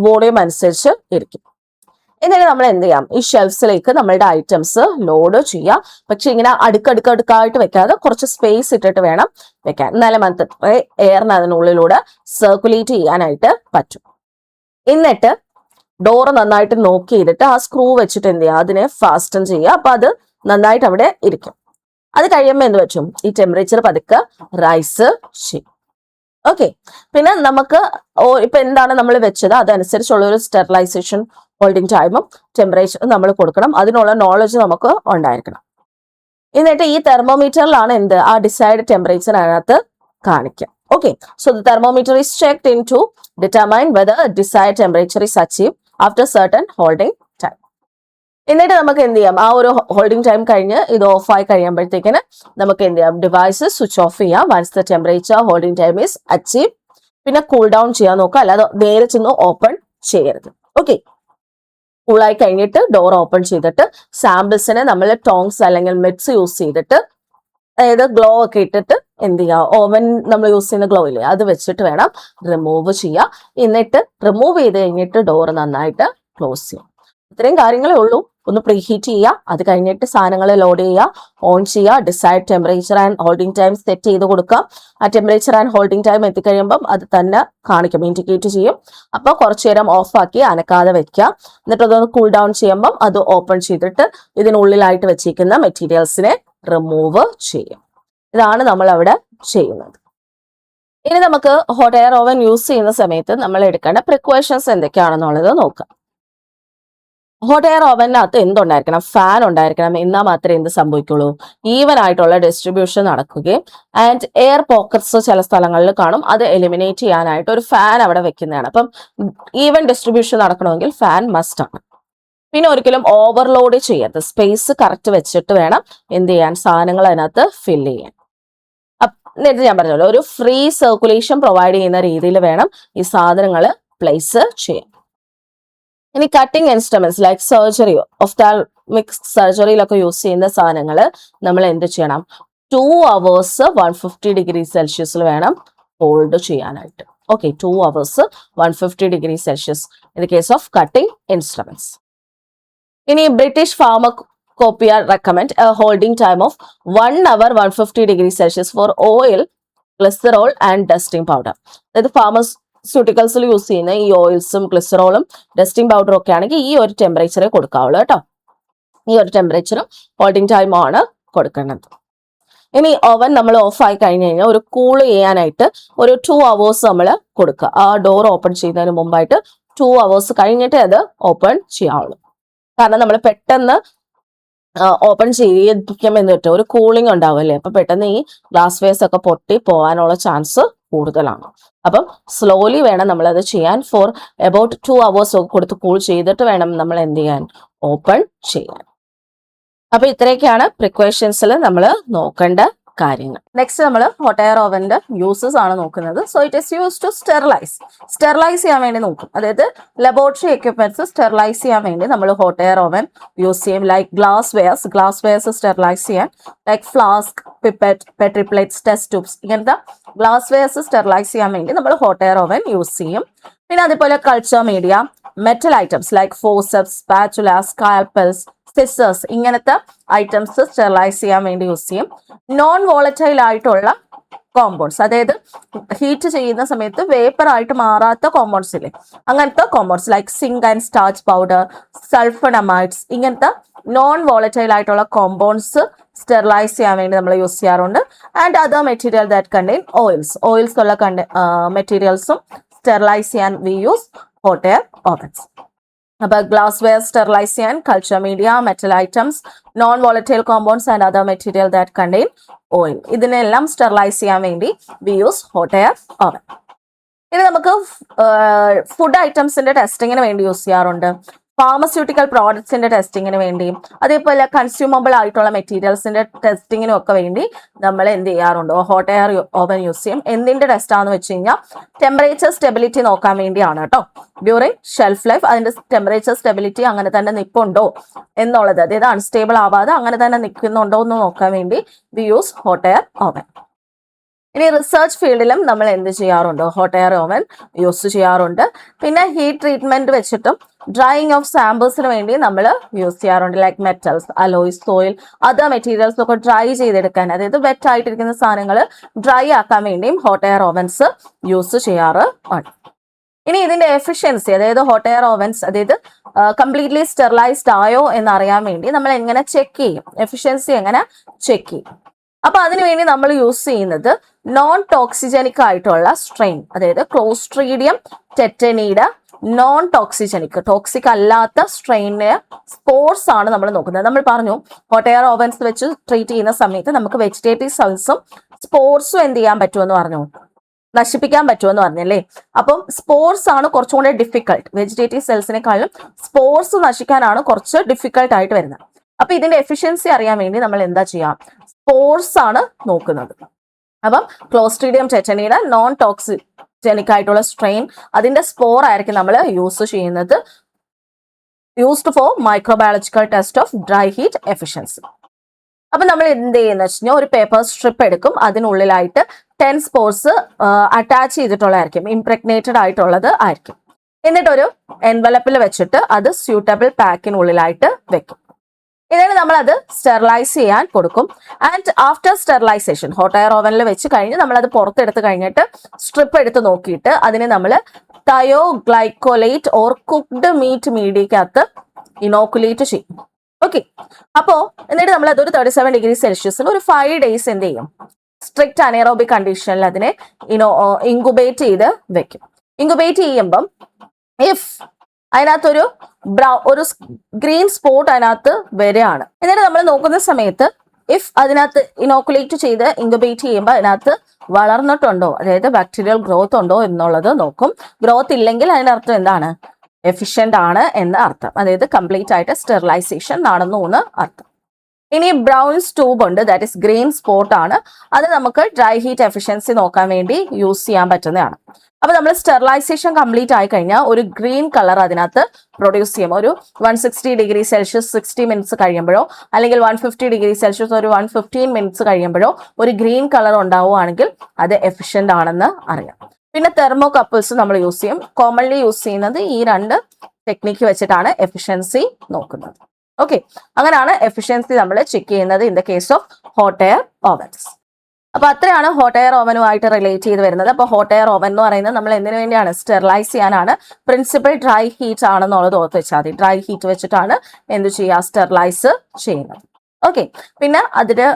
വോളിയം അനുസരിച്ച് ഇരിക്കും. എന്നിട്ട് നമ്മൾ എന്ത് ചെയ്യാം, ഈ ഷെൽഫ്സിലേക്ക് നമ്മളുടെ ഐറ്റംസ് ലോഡ് ചെയ്യാം. പക്ഷെ ഇങ്ങനെ അടുക്കടുക്കായിട്ട് വെക്കാതെ കുറച്ച് സ്പേസ് ഇട്ടിട്ട് വേണം വെക്കാൻ, എന്നാലും അത്ര എയറിന് അതിനുള്ളിലൂടെ സർക്കുലേറ്റ് ചെയ്യാനായിട്ട് പറ്റും. എന്നിട്ട് ഡോറ് നന്നായിട്ട് നോക്കി ചെയ്തിട്ട് ആ സ്ക്രൂ വെച്ചിട്ട് എന്ത് ചെയ്യുക, അതിനെ ഫാസ്റ്റൻ ചെയ്യുക. അപ്പൊ അത് നന്നായിട്ട് അവിടെ ഇരിക്കും. അത് കഴിയുമ്പോൾ എന്ത് പറ്റും, ഈ ടെമ്പറേച്ചർ പതുക്കെ റൈസ് ചെയ്യും. ഓക്കെ, പിന്നെ നമുക്ക് ഇപ്പൊ എന്താണ് നമ്മൾ വെച്ചത് അതനുസരിച്ചുള്ള ഒരു സ്റ്റെറിലൈസേഷൻ ഹോൾഡിംഗ് ടൈമും ടെമ്പറേച്ചറും നമ്മൾ കൊടുക്കണം. അതിനുള്ള നോളജ് നമുക്ക് ഉണ്ടായിരിക്കണം. എന്നിട്ട് ഈ തെർമോമീറ്ററിലാണ് എന്ത്, ആ ഡിസൈഡ് ടെമ്പറേച്ചർ അതിനകത്ത് കാണിക്കുക. Okay, so the thermometer is checked in to determine whether a desired temperature is achieved after certain holding time. എന്നിട്ട് നമുക്ക് എന്ത് ചെയ്യാം, ആ ഒരു ഹോൾഡിംഗ് ടൈം കഴിഞ്ഞ് ഇത് ഓഫ് ആയി കഴിയുമ്പോഴത്തേക്കിന് നമുക്ക് എന്ത് ചെയ്യാം, ഡിവൈസ് സ്വിച്ച് ഓഫ് ചെയ്യാം. Once the temperature holding time is achieve. പിന്നെ കൂൾ ഡൗൺ ചെയ്യാൻ നോക്കുക, അല്ലാതെ നേരെ ചെന്ന് ഓപ്പൺ ചെയ്യരുത്. ഓക്കെ, കൂളായി കഴിഞ്ഞിട്ട് ഡോർ ഓപ്പൺ ചെയ്തിട്ട് സാമ്പിൾസിനെ നമ്മൾ ടോങ്സ് അല്ലെങ്കിൽ മിഡ്സ് യൂസ് ചെയ്തിട്ട്, അതായത് ഗ്ലോ ഒക്കെ ഇട്ടിട്ട് എന്ത് ചെയ്യുക, ഓവൻ നമ്മൾ യൂസ് ചെയ്യുന്ന ഗ്ലോ ഇല്ലേ, അത് വെച്ചിട്ട് വേണം റിമൂവ് ചെയ്യുക. എന്നിട്ട് റിമൂവ് ചെയ്ത് കഴിഞ്ഞിട്ട് ഡോർ നന്നായിട്ട് ക്ലോസ് ചെയ്യാം. ഇത്രയും കാര്യങ്ങളേ ഉള്ളൂ. ഒന്ന് പ്രീ ഹീറ്റ് ചെയ്യുക, അത് കഴിഞ്ഞിട്ട് സാധനങ്ങൾ ലോഡ് ചെയ്യുക, ഓൺ ചെയ്യുക, decide temperature and holding time set ചെയ്ത് കൊടുക്കുക. ആ ടെമ്പറേച്ചർ ആൻഡ് ഹോൾഡിംഗ് ടൈം എത്തിക്കഴിയുമ്പം അത് തന്നെ കാണിക്കും, ഇൻഡിക്കേറ്റ് ചെയ്യും. അപ്പോൾ കുറച്ചു നേരം ഓഫ് ആക്കി അനക്കാതെ വെക്കുക. എന്നിട്ട് അതൊന്ന് കൂൾ ഡൗൺ ചെയ്യുമ്പം അത് ഓപ്പൺ ചെയ്തിട്ട് ഇതിനുള്ളിലായിട്ട് വെച്ചിരിക്കുന്ന മെറ്റീരിയൽസിനെ റിമൂവ് ചെയ്യും. ഇതാണ് നമ്മൾ അവിടെ ചെയ്യുന്നത്. ഇനി നമുക്ക് ഹോട്ട് എയർ ഓവൻ യൂസ് ചെയ്യുന്ന സമയത്ത് നമ്മൾ എടുക്കേണ്ട പ്രിക്കോഷൻസ് എന്തൊക്കെയാണെന്നുള്ളത് നോക്കാം. ഹോട്ട് എയർ ഓവനകത്ത് എന്തുണ്ടായിരിക്കണം, ഫാൻ ഉണ്ടായിരിക്കണം. എന്നാൽ മാത്രമേ എന്ത് സംഭവിക്കുള്ളൂ, ഈവൻ ആയിട്ടുള്ള ഡിസ്ട്രിബ്യൂഷൻ നടക്കുകയും ആൻഡ് എയർ പോക്കറ്റ്സ് ചില സ്ഥലങ്ങളിൽ കാണും, അത് എലിമിനേറ്റ് ചെയ്യാനായിട്ട് ഒരു ഫാൻ അവിടെ വെക്കുന്നതാണ്. അപ്പം ഈവൻ ഡിസ്ട്രിബ്യൂഷൻ നടക്കണമെങ്കിൽ ഫാൻ മസ്റ്റ് ആണ്. പിന്നെ ഒരിക്കലും ഓവർലോഡ് ചെയ്യരുത്, സ്പേസ് കറക്റ്റ് വെച്ചിട്ട് വേണം എന്ത് ചെയ്യാൻ, സാധനങ്ങൾ അതിനകത്ത് ഫില്ല് ചെയ്യാൻ. നേരത്തെ ഞാൻ പറഞ്ഞല്ലോ, ഒരു ഫ്രീ സർക്കുലേഷൻ പ്രൊവൈഡ് ചെയ്യുന്ന രീതിയിൽ വേണം ഈ സാധനങ്ങൾ പ്ലേസ് ചെയ്യാൻ. ഇനി കട്ടിംഗ് ഇൻസ്ട്രുമെന്റ്സ് ലൈക്ക് സർജറിയോ ഒഫ്താൽമിക് സർജറിയിലൊക്കെ യൂസ് ചെയ്യുന്ന സാധനങ്ങൾ നമ്മൾ എന്ത് ചെയ്യണം, 2 hours 150°C വേണം ഹോൾഡ് ചെയ്യാനായിട്ട്. Okay, 2 hours 150°C in the case of cutting instruments. ഇനി British pharmacopoeia recommend a holding time of 1 hour 150°C for oil, glycerol and dusting powder. അതായത് ഫാർമസ്യൂട്ടിക്കൽസിൽ യൂസ് ചെയ്യുന്ന ഈ ഓയിൽസും ഗ്ലിസറോളും ഡസ്റ്റിംഗ് പൗഡറും ഒക്കെ ആണെങ്കിൽ ഈ ഒരു ടെമ്പറേച്ചറെ കൊടുക്കാവുള്ളൂ കേട്ടോ. ഈ ഒരു ടെമ്പറേച്ചറും ഹോൾഡിംഗ് ടൈമും ആണ് കൊടുക്കുന്നത്. ഇനി ഓവൻ നമ്മൾ ഓഫ് ആയി കഴിഞ്ഞ് കഴിഞ്ഞാൽ ഒരു കൂൾ ചെയ്യാനായിട്ട് ഒരു 2 hours നമ്മൾ കൊടുക്കുക. ആ ഡോർ ഓപ്പൺ ചെയ്യുന്നതിന് മുമ്പായിട്ട് 2 hours കഴിഞ്ഞിട്ട് അത് ഓപ്പൺ ചെയ്യാവുള്ളൂ. കാരണം നമ്മൾ പെട്ടെന്ന് ഓപ്പൺ ചെയ്യിപ്പിക്കുമെന്നിട്ട് ഒരു കൂളിംഗ് ഉണ്ടാവുമല്ലേ, അപ്പൊ പെട്ടെന്ന് ഈ ഗ്ലാസ് വേസ് ഒക്കെ പൊട്ടി പോകാനുള്ള ചാൻസ് കൂടുതലാണ്. അപ്പം സ്ലോലി വേണം നമ്മൾ അത് ചെയ്യാൻ. ഫോർ അബൌട്ട് 2 hours ഒക്കെ കൊടുത്ത് കൂൾ ചെയ്തിട്ട് വേണം നമ്മൾ എന്ത് ചെയ്യാൻ, ഓപ്പൺ ചെയ്യാൻ. അപ്പൊ ഇത്രയൊക്കെയാണ് പ്രിക്കോഷൻസിൽ നമ്മൾ നോക്കേണ്ട കാര്യങ്ങൾ. നെക്സ്റ്റ് നമ്മൾ ഹോട്ട് എയർ ഓവന്റെ യൂസസ് ആണ് നോക്കുന്നത്. So it is use to sterilize ചെയ്യാൻ വേണ്ടി നോക്കും. അതായത് ലബോറട്ടറി എക്യുപ്മെന്റ്സ് സ്റ്റെറിലൈസ് ചെയ്യാൻ വേണ്ടി നമ്മൾ ഹോട്ട് എയർ ഓവൻ യൂസ് ചെയ്യും. ലൈക്ക് ഗ്ലാസ് വെയർസ് സ്റ്റെറിലൈസ് ചെയ്യാൻ, like flask, pipette, Petri plates, test tubes, ഇങ്ങനത്തെ ഗ്ലാസ് വെയർസ് സ്റ്റെറിലൈസ് ചെയ്യാൻ വേണ്ടി നമ്മൾ ഹോട്ട് എയർ ഓവൻ യൂസ് ചെയ്യും. പിന്നെ അതുപോലെ culture media, metal items like forceps, spatula, scalpels, scissors, ഇങ്ങനത്തെ ഐറ്റംസ് സ്റ്റെറിലൈസ് ചെയ്യാൻ വേണ്ടി യൂസ് ചെയ്യും. നോൺ വോളറ്റൈൽ ആയിട്ടുള്ള കോമ്പൗണ്ട്സ്, അതായത് ഹീറ്റ് ചെയ്യുന്ന സമയത്ത് വേപ്പർ ആയിട്ട് മാറാത്ത കോമ്പൗണ്ട്സ് ഇല്ലേ, അങ്ങനത്തെ compounds like zinc and starch powder, sulphonamides, ഇങ്ങനത്തെ നോൺ വോളറ്റൈൽ ആയിട്ടുള്ള കോമ്പൗണ്ട്സ് സ്റ്റെറിലൈസ് ചെയ്യാൻ വേണ്ടി നമ്മൾ യൂസ് ചെയ്യാറുണ്ട്. And other material that contain oils ഉള്ള മെറ്റീരിയൽസും സ്റ്റെറിലൈസ് ചെയ്യാൻ we use hot air ovens. അപ്പൊ ഗ്ലാസ് വെയർ സ്റ്റെറിലൈസ് ചെയ്യാൻ, culture media, metal items, non volatile compounds and other material that contain oil, ഇതിനെല്ലാം സ്റ്റെറിലൈസ് ചെയ്യാൻ വേണ്ടി we use hot air oven. ഇനി നമുക്ക് ഫുഡ് ഐറ്റംസിന്റെ ടെസ്റ്റിങ്ങിന് വേണ്ടി യൂസ് ചെയ്യാറുണ്ട്. ഫാർമസ്യൂട്ടിക്കൽ പ്രോഡക്ട്സിന്റെ ടെസ്റ്റിങ്ങിന് വേണ്ടിയും അതേപോലെ കൺസ്യൂമബിൾ ആയിട്ടുള്ള മെറ്റീരിയൽസിന്റെ ടെസ്റ്റിങ്ങിനും ഒക്കെ വേണ്ടി നമ്മൾ എന്ത് ചെയ്യാറുണ്ട്, ഹോട്ട് എയർ ഓവൻ യൂസ് ചെയ്യും. എന്തിന്റെ ടെസ്റ്റ് ആണെന്ന് വെച്ച് കഴിഞ്ഞാൽ ടെമ്പറേച്ചർ സ്റ്റെബിലിറ്റി നോക്കാൻ വേണ്ടിയാണ് കേട്ടോ. ഡ്യൂറിങ് ഷെൽഫ് ലൈഫ് അതിന്റെ ടെമ്പറേച്ചർ സ്റ്റെബിലിറ്റി അങ്ങനെ തന്നെ നിൽപ്പുണ്ടോ എന്നുള്ളത്, അതായത് അൺസ്റ്റേബിൾ ആവാതെ അങ്ങനെ തന്നെ നിൽക്കുന്നുണ്ടോ എന്ന് നോക്കാൻ വേണ്ടി we use hot air oven. ഇനി റിസർച്ച് ഫീൽഡിലും നമ്മൾ എന്ത് ചെയ്യാറുണ്ട്, ഹോട്ട് എയർ ഓവൻ യൂസ് ചെയ്യാറുണ്ട്. പിന്നെ ഹീറ്റ് ട്രീറ്റ്മെന്റ് വെച്ചിട്ടും ഡ്രൈയിങ് ഓഫ് സാമ്പിൾസിന് വേണ്ടി നമ്മൾ യൂസ് ചെയ്യാറുണ്ട്. Like metals, alloys, soil, other materials ഒക്കെ ഡ്രൈ ചെയ്തെടുക്കാൻ, അതായത് വെറ്റ് ആയിട്ടിരിക്കുന്ന സാധനങ്ങൾ ഡ്രൈ ആക്കാൻ വേണ്ടിയും ഹോട്ട് എയർ ഓവൻസ് യൂസ് ചെയ്യാറ് ആണ്. ഇനി ഇതിന്റെ എഫിഷ്യൻസി, അതായത് ഹോട്ട് എയർ ഓവൻസ് അതായത് കംപ്ലീറ്റ്ലി സ്റ്റെറിലൈസ്ഡ് ആയോ എന്ന് അറിയാൻ വേണ്ടി നമ്മൾ എങ്ങനെ ചെക്ക് ചെയ്യും, എഫിഷ്യൻസി എങ്ങനെ ചെക്ക് ചെയ്യും. അപ്പൊ അതിനുവേണ്ടി നമ്മൾ യൂസ് ചെയ്യുന്നത് നോൺ ടോക്സിജനിക് ആയിട്ടുള്ള സ്ട്രെയിൻ, അതായത് ക്ലോസ്ട്രീഡിയം ടെറ്റനീഡ് നോൺ ടോക്സിക് അല്ലാത്ത സ്ട്രെയിന് സ്പോർസ് ആണ് നമ്മൾ നോക്കുന്നത്. നമ്മൾ പറഞ്ഞു ഹോട്ട് എയർ ഓവൻസ് വെച്ച് ട്രീറ്റ് ചെയ്യുന്ന സമയത്ത് നമുക്ക് വെജിറ്റേറ്റീവ് സെൽസും സ്പോർസും എന്ത് ചെയ്യാൻ പറ്റുമെന്ന് പറഞ്ഞു, നശിപ്പിക്കാൻ പറ്റുമെന്ന് പറഞ്ഞല്ലേ. അപ്പം സ്പോർസ് ആണ് കുറച്ചും കൂടെ ഡിഫിക്കൾട്ട്, വെജിറ്റേറ്റീവ് സെൽസിനെക്കാളും സ്പോർസ് നശിക്കാനാണ് കുറച്ച് ഡിഫിക്കൾട്ട് ആയിട്ട് വരുന്നത്. അപ്പൊ ഇതിന്റെ എഫിഷ്യൻസി അറിയാൻ വേണ്ടി നമ്മൾ എന്താ ചെയ്യാം, സ്പോർസ് ആണ് നോക്കുന്നത്. അപ്പം ക്ലോസ്ട്രീഡിയം ടെറ്റനീഡ് നോൺ ടോക്സിജനിക് ആയിട്ടുള്ള സ്ട്രെയിൻ, അതിന്റെ സ്പോർ ആയിരിക്കും നമ്മൾ യൂസ് ചെയ്യുന്നത്, used for microbiological test of dry heat efficiency. അപ്പൊ നമ്മൾ എന്ത് ചെയ്യുന്ന വെച്ച് കഴിഞ്ഞാൽ ഒരു പേപ്പർ സ്ട്രിപ്പ് എടുക്കും, അതിനുള്ളിലായിട്ട് 10 സ്പോർസ് അറ്റാച്ച് ചെയ്തിട്ടുള്ളതായിരിക്കും, ഇംപ്രഗ്നേറ്റഡ് ആയിട്ടുള്ളത് ആയിരിക്കും. എന്നിട്ടൊരു എൻവലപ്പിൽ വെച്ചിട്ട് അത് സ്യൂട്ടബിൾ പാക്കിനുള്ളിലായിട്ട് വെക്കും. എന്നിട്ട് നമ്മൾ അത് സ്റ്റെറിലൈസ് ചെയ്യാൻ കൊടുക്കും. And after sterilisation hot air ഓവനിൽ വെച്ച് കഴിഞ്ഞ് നമ്മൾ അത് പുറത്തെടുത്ത് കഴിഞ്ഞിട്ട് സ്ട്രിപ്പ് എടുത്ത് നോക്കിയിട്ട് അതിനെ നമ്മൾ തയോഗ്ലൈക്കോലേറ്റ് ഓർ കുക്ക്ഡ് മീറ്റ് മീഡിയക്കകത്ത് ഇനോക്കുലേറ്റ് ചെയ്യും. ഓക്കെ, അപ്പോ എന്നിട്ട് നമ്മൾ അതൊരു 37 ഡിഗ്രി സെൽഷ്യസിൽ ഒരു 5 days എന്ത് ചെയ്യും, സ്ട്രിക്റ്റ് അനേറോബിക് കണ്ടീഷനിൽ അതിനെ ഇൻകുബേറ്റ് ചെയ്ത് വെക്കും. ഇൻകുബേറ്റ് ചെയ്യുമ്പം ഇഫ് അതിനകത്തൊരു ഒരു ഗ്രീൻ സ്പോട്ട് അതിനകത്ത് വരികയാണ്, എന്നിട്ട് നമ്മൾ നോക്കുന്ന സമയത്ത് ഇഫ് അതിനകത്ത് ഇനോക്കുലേറ്റ് ചെയ്ത് ഇൻകുബേറ്റ് ചെയ്യുമ്പോൾ അതിനകത്ത് വളർന്നിട്ടുണ്ടോ, അതായത് ബാക്ടീരിയൽ ഗ്രോത്ത് ഉണ്ടോ എന്നുള്ളത് നോക്കും. ഗ്രോത്ത് ഇല്ലെങ്കിൽ അതിന്റെ അർത്ഥം എന്താണ്, എഫിഷ്യന്റ് ആണ് എന്ന് അർത്ഥം, അതായത് കംപ്ലീറ്റ് ആയിട്ട് സ്റ്റെറിലൈസേഷൻ നടന്നു എന്ന് അർത്ഥം. ഇനി ബ്രൗൺ ട്യൂബ് ഉണ്ട്, ദാറ്റ് ഇസ് ഗ്രീൻ സ്പോട്ട് ആണ്, അത് നമുക്ക് ഡ്രൈ ഹീറ്റ് എഫിഷ്യൻസി നോക്കാൻ വേണ്ടി യൂസ് ചെയ്യാൻ പറ്റുന്നതാണ്. അപ്പൊ നമ്മൾ സ്റ്റെറിലൈസേഷൻ കംപ്ലീറ്റ് ആയി കഴിഞ്ഞാൽ ഒരു ഗ്രീൻ കളർ അതിനകത്ത് പ്രൊഡ്യൂസ് ചെയ്യും. ഒരു 160 ഡിഗ്രി സെൽഷ്യസ് 60 മിനിറ്റ്സ് കഴിയുമ്പോഴോ അല്ലെങ്കിൽ 150 ഡിഗ്രി സെൽഷ്യസ് ഒരു 115 മിനിറ്റ്സ് കഴിയുമ്പോഴോ ഒരു ഗ്രീൻ കളർ ഉണ്ടാവുകയാണെങ്കിൽ അത് എഫിഷ്യന്റ് ആണെന്ന് അറിയാം. പിന്നെ തെർമോ കപ്പിൾസ് നമ്മൾ യൂസ് ചെയ്യും. കോമൺലി യൂസ് ചെയ്യുന്നത് ഈ 2 ടെക്നിക്ക് വെച്ചിട്ടാണ് എഫിഷ്യൻസി നോക്കുന്നത്. ഓക്കെ, അങ്ങനെയാണ് എഫിഷ്യൻസി നമ്മൾ ചെക്ക് ചെയ്യുന്നത് in the case of hot air ovens. അപ്പൊ അത്രയാണ് ഹോട്ട് എയർ ഓവനുമായിട്ട് റിലേറ്റ് ചെയ്ത് വരുന്നത്. അപ്പൊ ഹോട്ട് എയർ ഓവൻ എന്ന് പറയുന്നത് നമ്മൾ എന്തിനു വേണ്ടിയാണ്? സ്റ്റെറിലൈസ് ചെയ്യാനാണ്. പ്രിൻസിപ്പൽ ഡ്രൈ ഹീറ്റ് ആണെന്നുള്ളത് ഓർത്ത് വെച്ചാൽ മതി. ഡ്രൈ ഹീറ്റ് വെച്ചിട്ടാണ് എന്ത് ചെയ്യുക? സ്റ്റെറിലൈസ് ചെയ്യുന്നത്. ഓക്കെ, പിന്നെ അതിന്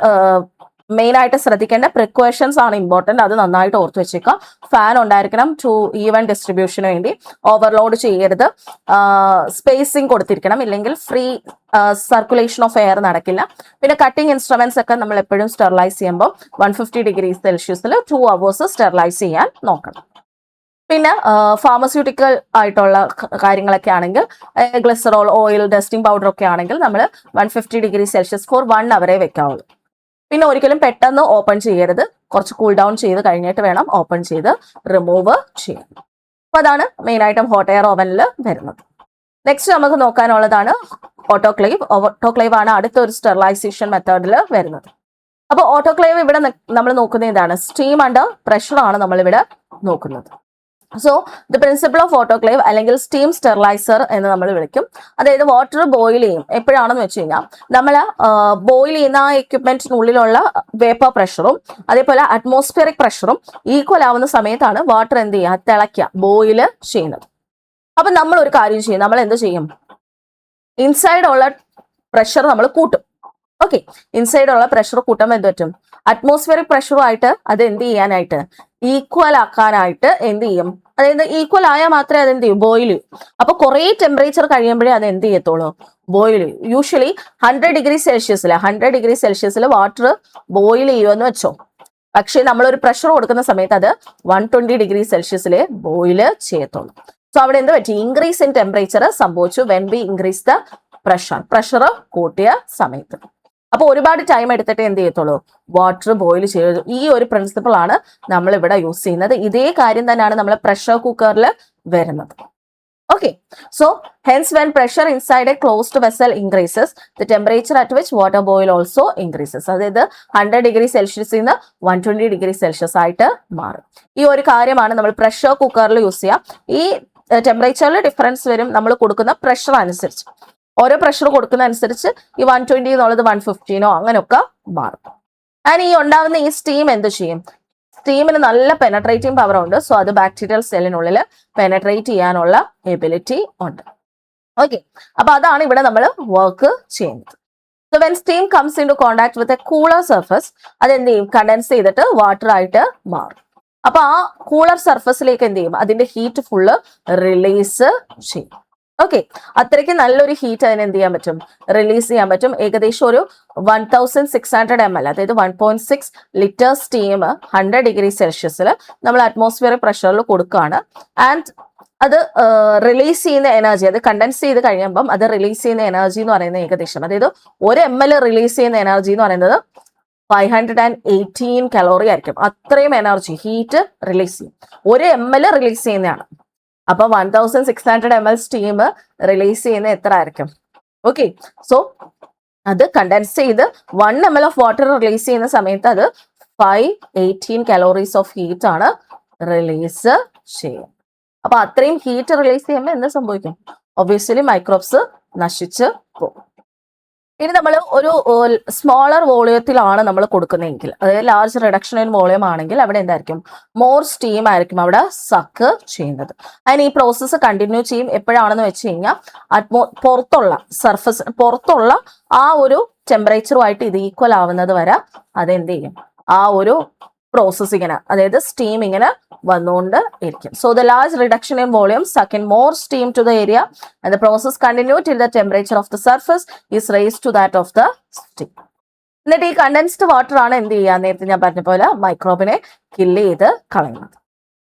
മെയിൻ ആയിട്ട് ശ്രദ്ധിക്കേണ്ട പ്രിക്കോഷൻസ് ആണ് ഇമ്പോർട്ടന്റ്. അത് നന്നായിട്ട് ഓർത്ത് വെച്ചേക്കുക. ഫാൻ ഉണ്ടായിരിക്കണം ടു ഈവൻ ഡിസ്ട്രിബ്യൂഷന് വേണ്ടി. ഓവർലോഡ് ചെയ്യരുത്. സ്പേസിങ് കൊടുത്തിരിക്കണം, ഇല്ലെങ്കിൽ ഫ്രീ സർക്കുലേഷൻ ഓഫ് എയർ നടക്കില്ല. പിന്നെ കട്ടിംഗ് ഇൻസ്ട്രുമെന്റ്സ് ഒക്കെ നമ്മൾ എപ്പോഴും സ്റ്റെറിലൈസ് ചെയ്യുമ്പോൾ 150 ഡിഗ്രി സെൽഷ്യസിൽ 2 hours സ്റ്റെറിലൈസ് ചെയ്യാൻ നോക്കണം. പിന്നെ ഫാർമസ്യൂട്ടിക്കൽ ആയിട്ടുള്ള കാര്യങ്ങളൊക്കെ ആണെങ്കിൽ ഗ്ലിസറോൾ, ഓയിൽ, ഡസ്റ്റിംഗ് പൗഡർ ഒക്കെ ആണെങ്കിൽ നമ്മൾ 150 ഡിഗ്രി സെൽഷ്യസ് ഫോർ 1 hour വെക്കാവുള്ളൂ. പിന്നെ ഒരിക്കലും പെട്ടെന്ന് ഓപ്പൺ ചെയ്യരുത്. കുറച്ച് കൂൾ ഡൗൺ ചെയ്ത് കഴിഞ്ഞിട്ട് വേണം ഓപ്പൺ ചെയ്ത് റിമൂവ് ചെയ്യാൻ. അപ്പൊ അതാണ് മെയിൻ ആയിട്ടും ഹോട്ട് എയർ ഓവനിൽ വരുന്നത്. നെക്സ്റ്റ് നമുക്ക് നോക്കാനുള്ളതാണ് ഓട്ടോക്ലേവ്. ഓട്ടോക്ലേവ് ആണ് അടുത്ത ഒരു സ്റ്റെറിലൈസേഷൻ മെത്തേഡിൽ വരുന്നത്. അപ്പോൾ ഓട്ടോക്ലേവ് ഇവിടെ നമ്മൾ നോക്കുന്നത് എന്താണ്? സ്റ്റീം അണ്ടർ പ്രഷർ ആണ് നമ്മൾ ഇവിടെ നോക്കുന്നത്. So the principle of autoclave അല്ലെങ്കിൽ സ്റ്റീം സ്റ്റെറിലൈസർ എന്ന് നമ്മൾ വിളിക്കും. അതായത് വാട്ടർ ബോയിൽ ചെയ്യും. എപ്പോഴാണെന്ന് വെച്ച് കഴിഞ്ഞാൽ നമ്മൾ ബോയിൽ ചെയ്യുന്ന ആ എക്യുപ്മെന്റിനുള്ളിലുള്ള വേപ്പർ പ്രഷറും അതേപോലെ അറ്റ്മോസ്ഫിയറിക് പ്രഷറും ഈക്വൽ ആവുന്ന സമയത്താണ് വാട്ടർ എന്ത് ചെയ്യുക? തിളയ്ക്കുക, ബോയിൽ ചെയ്യുന്നത്. അപ്പൊ നമ്മൾ ഒരു കാര്യം ചെയ്യും. നമ്മൾ എന്ത് ചെയ്യും? ഇൻസൈഡ് ഉള്ള പ്രഷർ നമ്മൾ കൂട്ടും. ഓക്കെ, ഇൻസൈഡ് ഉള്ള പ്രഷർ കൂട്ടുമ്പോൾ എന്ത് പറ്റും? അറ്റ്മോസ്ഫിയറിക് പ്രഷറുമായിട്ട് അത് എന്ത് ചെയ്യാനായിട്ട്? ഈക്വൽ ആക്കാനായിട്ട് എന്ത് ചെയ്യും? അതായത് ഈക്വൽ ആയാൽ മാത്രമേ അത് എന്ത് ചെയ്യും? ബോയിൽ ചെയ്യും. അപ്പൊ കുറെ ടെമ്പറേച്ചർ കഴിയുമ്പോഴേ അത് എന്ത് ചെയ്യത്തുള്ളൂ? ബോയിൽ ചെയ്യും. യൂഷ്വലി 100 ഡിഗ്രി സെൽഷ്യസിൽ വാട്ടർ ബോയിൽ ചെയ്യുമെന്ന് വെച്ചോ. പക്ഷെ നമ്മളൊരു പ്രഷർ കൊടുക്കുന്ന സമയത്ത് അത് 120 ഡിഗ്രി സെൽഷ്യസിൽ ബോയിൽ ചെയ്യത്തുള്ളൂ. സോ അവിടെ എന്ത് പറ്റി? ഇൻക്രീസ് ഇൻ ടെമ്പറേച്ചർ സംഭവിച്ചു when we increase the pressure കൂട്ടിയ സമയത്ത്. അപ്പൊ ഒരുപാട് ടൈം എടുത്തിട്ട് എന്ത് ചെയ്യത്തുള്ളൂ? വാട്ടർ ബോയിൽ ചെയ്തു. ഈ ഒരു പ്രിൻസിപ്പിൾ ആണ് നമ്മൾ ഇവിടെ യൂസ് ചെയ്യുന്നത്. ഇതേ കാര്യം തന്നെയാണ് നമ്മൾ പ്രഷർ കുക്കറിൽ വരുന്നത്. Okay, so hence when pressure inside a closed vessel increases the temperature at which water boil also increases. അതായത് 100 ഡിഗ്രി സെൽഷ്യസിൽ നിന്ന് 120 ഡിഗ്രി സെൽഷ്യസ് ആയിട്ട് മാറും. ഈ ഒരു കാര്യമാണ് നമ്മൾ പ്രഷർ കുക്കറിൽ യൂസ് ചെയ്യുക. ഈ ടെമ്പറേച്ചറിൽ ഡിഫറൻസ് വരും നമ്മൾ കൊടുക്കുന്ന പ്രഷർ അനുസരിച്ച്. ഓരോ പ്രഷർ കൊടുക്കുന്ന അനുസരിച്ച് ഈ 120 എന്നുള്ളത് 115 അങ്ങനെയൊക്കെ മാറും. ആൻഡ് ഈ ഉണ്ടാവുന്ന ഈ സ്റ്റീം എന്ത് ചെയ്യും? സ്റ്റീമിന് നല്ല പെനട്രേറ്റിംഗ് പവർ ഉണ്ട്. സോ അത് ബാക്ടീരിയൽ സെല്ലിനുള്ളിൽ പെനട്രേറ്റ് ചെയ്യാനുള്ള എബിലിറ്റി ഉണ്ട്. ഓക്കെ, അപ്പൊ അതാണ് ഇവിടെ നമ്മൾ വർക്ക് ചെയ്യുന്നത്. So when steam comes in to contact with a cooler surface, അതെന്ത് ചെയ്യും? കണ്ടൻസ് ചെയ്തിട്ട് വാട്ടർ ആയിട്ട് മാറും. അപ്പൊ ആ കൂളർ സർഫസിലേക്ക് എന്ത് ചെയ്യും? അതിന്റെ ഹീറ്റ് ഫുള്ള് റിലീസ് ചെയ്യും. ഓക്കെ, അത്രയ്ക്ക് നല്ലൊരു ഹീറ്റ് അതിന് എന്ത് ചെയ്യാൻ പറ്റും? റിലീസ് ചെയ്യാൻ പറ്റും. ഏകദേശം ഒരു 1600 ml, അതായത് 1.6 ലിറ്റർ സ്റ്റീം 100 ഡിഗ്രി സെൽഷ്യസിൽ നമ്മൾ അറ്റ്മോസ്ഫിയറിക് പ്രഷറിൽ കൊടുക്കുകയാണ്. ആൻഡ് അത് റിലീസ് ചെയ്യുന്ന എനർജി, അത് കണ്ടൻസ് ചെയ്ത് കഴിയുമ്പം അത് റിലീസ് ചെയ്യുന്ന എനർജി എന്ന് പറയുന്നത് ഏകദേശം, അതായത് 1 ml റിലീസ് ചെയ്യുന്ന എനർജി എന്ന് പറയുന്നത് 518 കലോറി ആയിരിക്കും. അത്രയും എനർജി ഹീറ്റ് റിലീസ് ചെയ്യും. 1 ml റിലീസ് ചെയ്യുന്നതാണ്. അപ്പൊ 1600 ml സ്റ്റീം റിലീസ് ചെയ്യുന്ന എത്ര ആയിരിക്കും? ഓക്കെ, സോ അത് കണ്ടൻസ് ചെയ്ത് 1 ml ഓഫ് വാട്ടർ റിലീസ് ചെയ്യുന്ന സമയത്ത് അത് 518 കലോറീസ് ഓഫ് ഹീറ്റ് ആണ് റിലീസ് ചെയ്യുക. അപ്പൊ അത്രയും ഹീറ്റ് റിലീസ് ചെയ്യുമ്പോൾ എന്ത് സംഭവിക്കും? ഒബ്വിയസ്ലി മൈക്രോബ്സ് നശിച്ച് പോകും. ഇനി നമ്മൾ ഒരു സ്മോളർ വോളിയത്തിലാണ് നമ്മൾ കൊടുക്കുന്നതെങ്കിൽ, അതായത് ലാർജ് റിഡക്ഷൻ ഇൻ വോളിയം ആണെങ്കിൽ അവിടെ എന്തായിരിക്കും? മോർ സ്റ്റീം ആയിരിക്കും അവിടെ സക്ക് ചെയ്യുന്നത്. അതിന് ഈ പ്രോസസ്സ് കണ്ടിന്യൂ ചെയ്യും. എപ്പോഴാണെന്ന് വെച്ച് കഴിഞ്ഞാൽ പുറത്തുള്ള ആ ഒരു ടെമ്പറേച്ചറുമായിട്ട് ഇത് ഈക്വൽ ആവുന്നത് വരെ അതെന്ത് ചെയ്യും? ആ ഒരു പ്രോസസ് ഇങ്ങനെ, അതായത് സ്റ്റീം ഇങ്ങനെ വന്നുകൊണ്ട് ഇരിക്കും. So the large reduction in volume suck in more steam to the area and the process continue till the temperature of the surface is raised to that of the steam. എന്നിട്ട് ഈ condensed water ആണ് എന്ത് ചെയ്യുക? നേരത്തെ ഞാൻ പറഞ്ഞ പോലെ മൈക്രോബിനെ kill ചെയ്ത് കളയുന്നത്.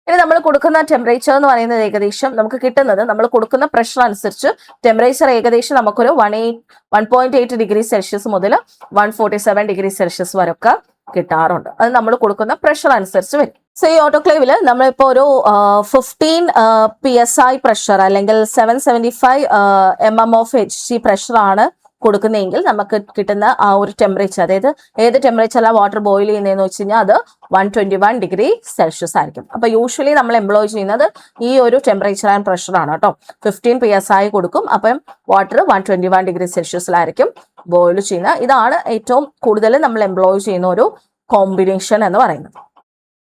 ഇനി നമ്മൾ കൊടുക്കുന്ന ടെമ്പറേച്ചർ എന്ന് പറയുന്നത് ഏകദേശം നമുക്ക് കിട്ടുന്നത്, നമ്മൾ കൊടുക്കുന്ന പ്രഷർ അനുസരിച്ച് ടെമ്പറേച്ചർ ഏകദേശം നമുക്കൊരു 1.8 ഡിഗ്രി സെൽഷ്യസ് മുതൽ 147 ഡിഗ്രി സെൽഷ്യസ് വരെയൊക്കെ കിട്ടാറുണ്ട്. അത് നമ്മൾ കൊടുക്കുന്ന പ്രഷർ അനുസരിച്ച് വരും. സോ ഈ ഓട്ടോക്ലേവില് നമ്മളിപ്പോ ഒരു 15 PSI പ്രഷർ അല്ലെങ്കിൽ 775 mm ഓഫ് HG പ്രഷർ ആണ് കൊടുക്കുന്നതെങ്കിൽ നമുക്ക് കിട്ടുന്ന ആ ഒരു ടെമ്പറേച്ചർ, അതായത് ഏത് ടെമ്പറേച്ചറിലാണ് വാട്ടർ ബോയിൽ ചെയ്യുന്നതെന്ന് വെച്ച് കഴിഞ്ഞാൽ അത് 121 ഡിഗ്രി സെൽഷ്യസ് ആയിരിക്കും. അപ്പൊ യൂഷ്വലി നമ്മൾ എംപ്ലോയ് ചെയ്യുന്നത് ഈ ഒരു ടെമ്പറേച്ചർ ആൻഡ് പ്രഷർ ആണ് കേട്ടോ. 15 PSI കൊടുക്കും. അപ്പം വാട്ടർ 121 ഡിഗ്രി സെൽഷ്യസിലായിരിക്കും ബോയിൽ ചെയ്യുന്നത്. ഇതാണ് ഏറ്റവും കൂടുതൽ നമ്മൾ എംപ്ലോയ് ചെയ്യുന്ന ഒരു കോമ്പിനേഷൻ എന്ന് പറയുന്നത്.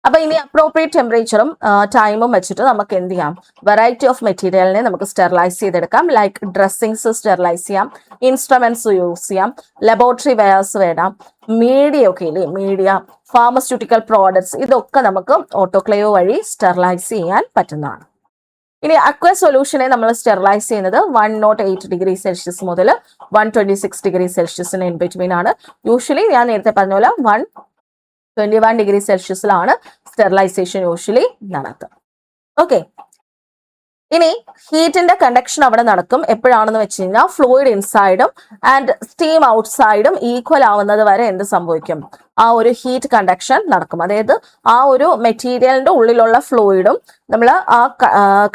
അപ്പൊ ഇനി അപ്രോപ്രിയേറ്റ് ടെമ്പറേച്ചറും ടൈമും വെച്ചിട്ട് നമുക്ക് എന്ത് ചെയ്യാം, വെറൈറ്റി ഓഫ് മെറ്റീരിയലിനെ നമുക്ക് സ്റ്റെറിലൈസ് ചെയ്തെടുക്കാം. ലൈക്ക് ഡ്രസ്സിങ്സ് സ്റ്റെറിലൈസ് ചെയ്യാം, ഇൻസ്ട്രുമെന്റ്സ് യൂസ് ചെയ്യാം, ലബോറട്ടറി വെയർസ് വേണം, മീഡിയ ഒക്കെ ഇല്ലേ, മീഡിയ, ഫാർമസ്യൂട്ടിക്കൽ പ്രോഡക്ട്സ്, ഇതൊക്കെ നമുക്ക് ഓട്ടോക്ലേവ് വഴി സ്റ്റെറിലൈസ് ചെയ്യാൻ പറ്റുന്നതാണ്. ഇനി അക്വ സൊല്യൂഷനെ നമ്മൾ സ്റ്റെറിലൈസ് ചെയ്യുന്നത് 108 ഡിഗ്രി സെൽഷ്യസ് മുതൽ 126 ഡിഗ്രി സെൽഷ്യസിന് ഇൻ ബിറ്റ്വീൻ ആണ്. യൂഷ്വലി ഞാൻ നേരത്തെ പറഞ്ഞ പോലെ 121 ഡിഗ്രി സെൽഷ്യസിലാണ് സ്റ്റെറിലൈസേഷൻ യൂഷ്വലി നടത്തുക. ഓക്കെ, ഇനി ഹീറ്റിന്റെ കണ്ടക്ഷൻ അവിടെ നടക്കും എപ്പോഴാണെന്ന് വെച്ച് കഴിഞ്ഞാൽ ഫ്ലൂയിഡ് ഇൻസൈഡും ആൻഡ് സ്റ്റീം ഔട്ട്സൈഡും ഈക്വൽ ആവുന്നത് വരെ എന്ത് സംഭവിക്കും, ആ ഒരു ഹീറ്റ് കണ്ടക്ഷൻ നടക്കും. അതായത് ആ ഒരു മെറ്റീരിയലിന്റെ ഉള്ളിലുള്ള ഫ്ലൂയിഡും നമ്മൾ ആ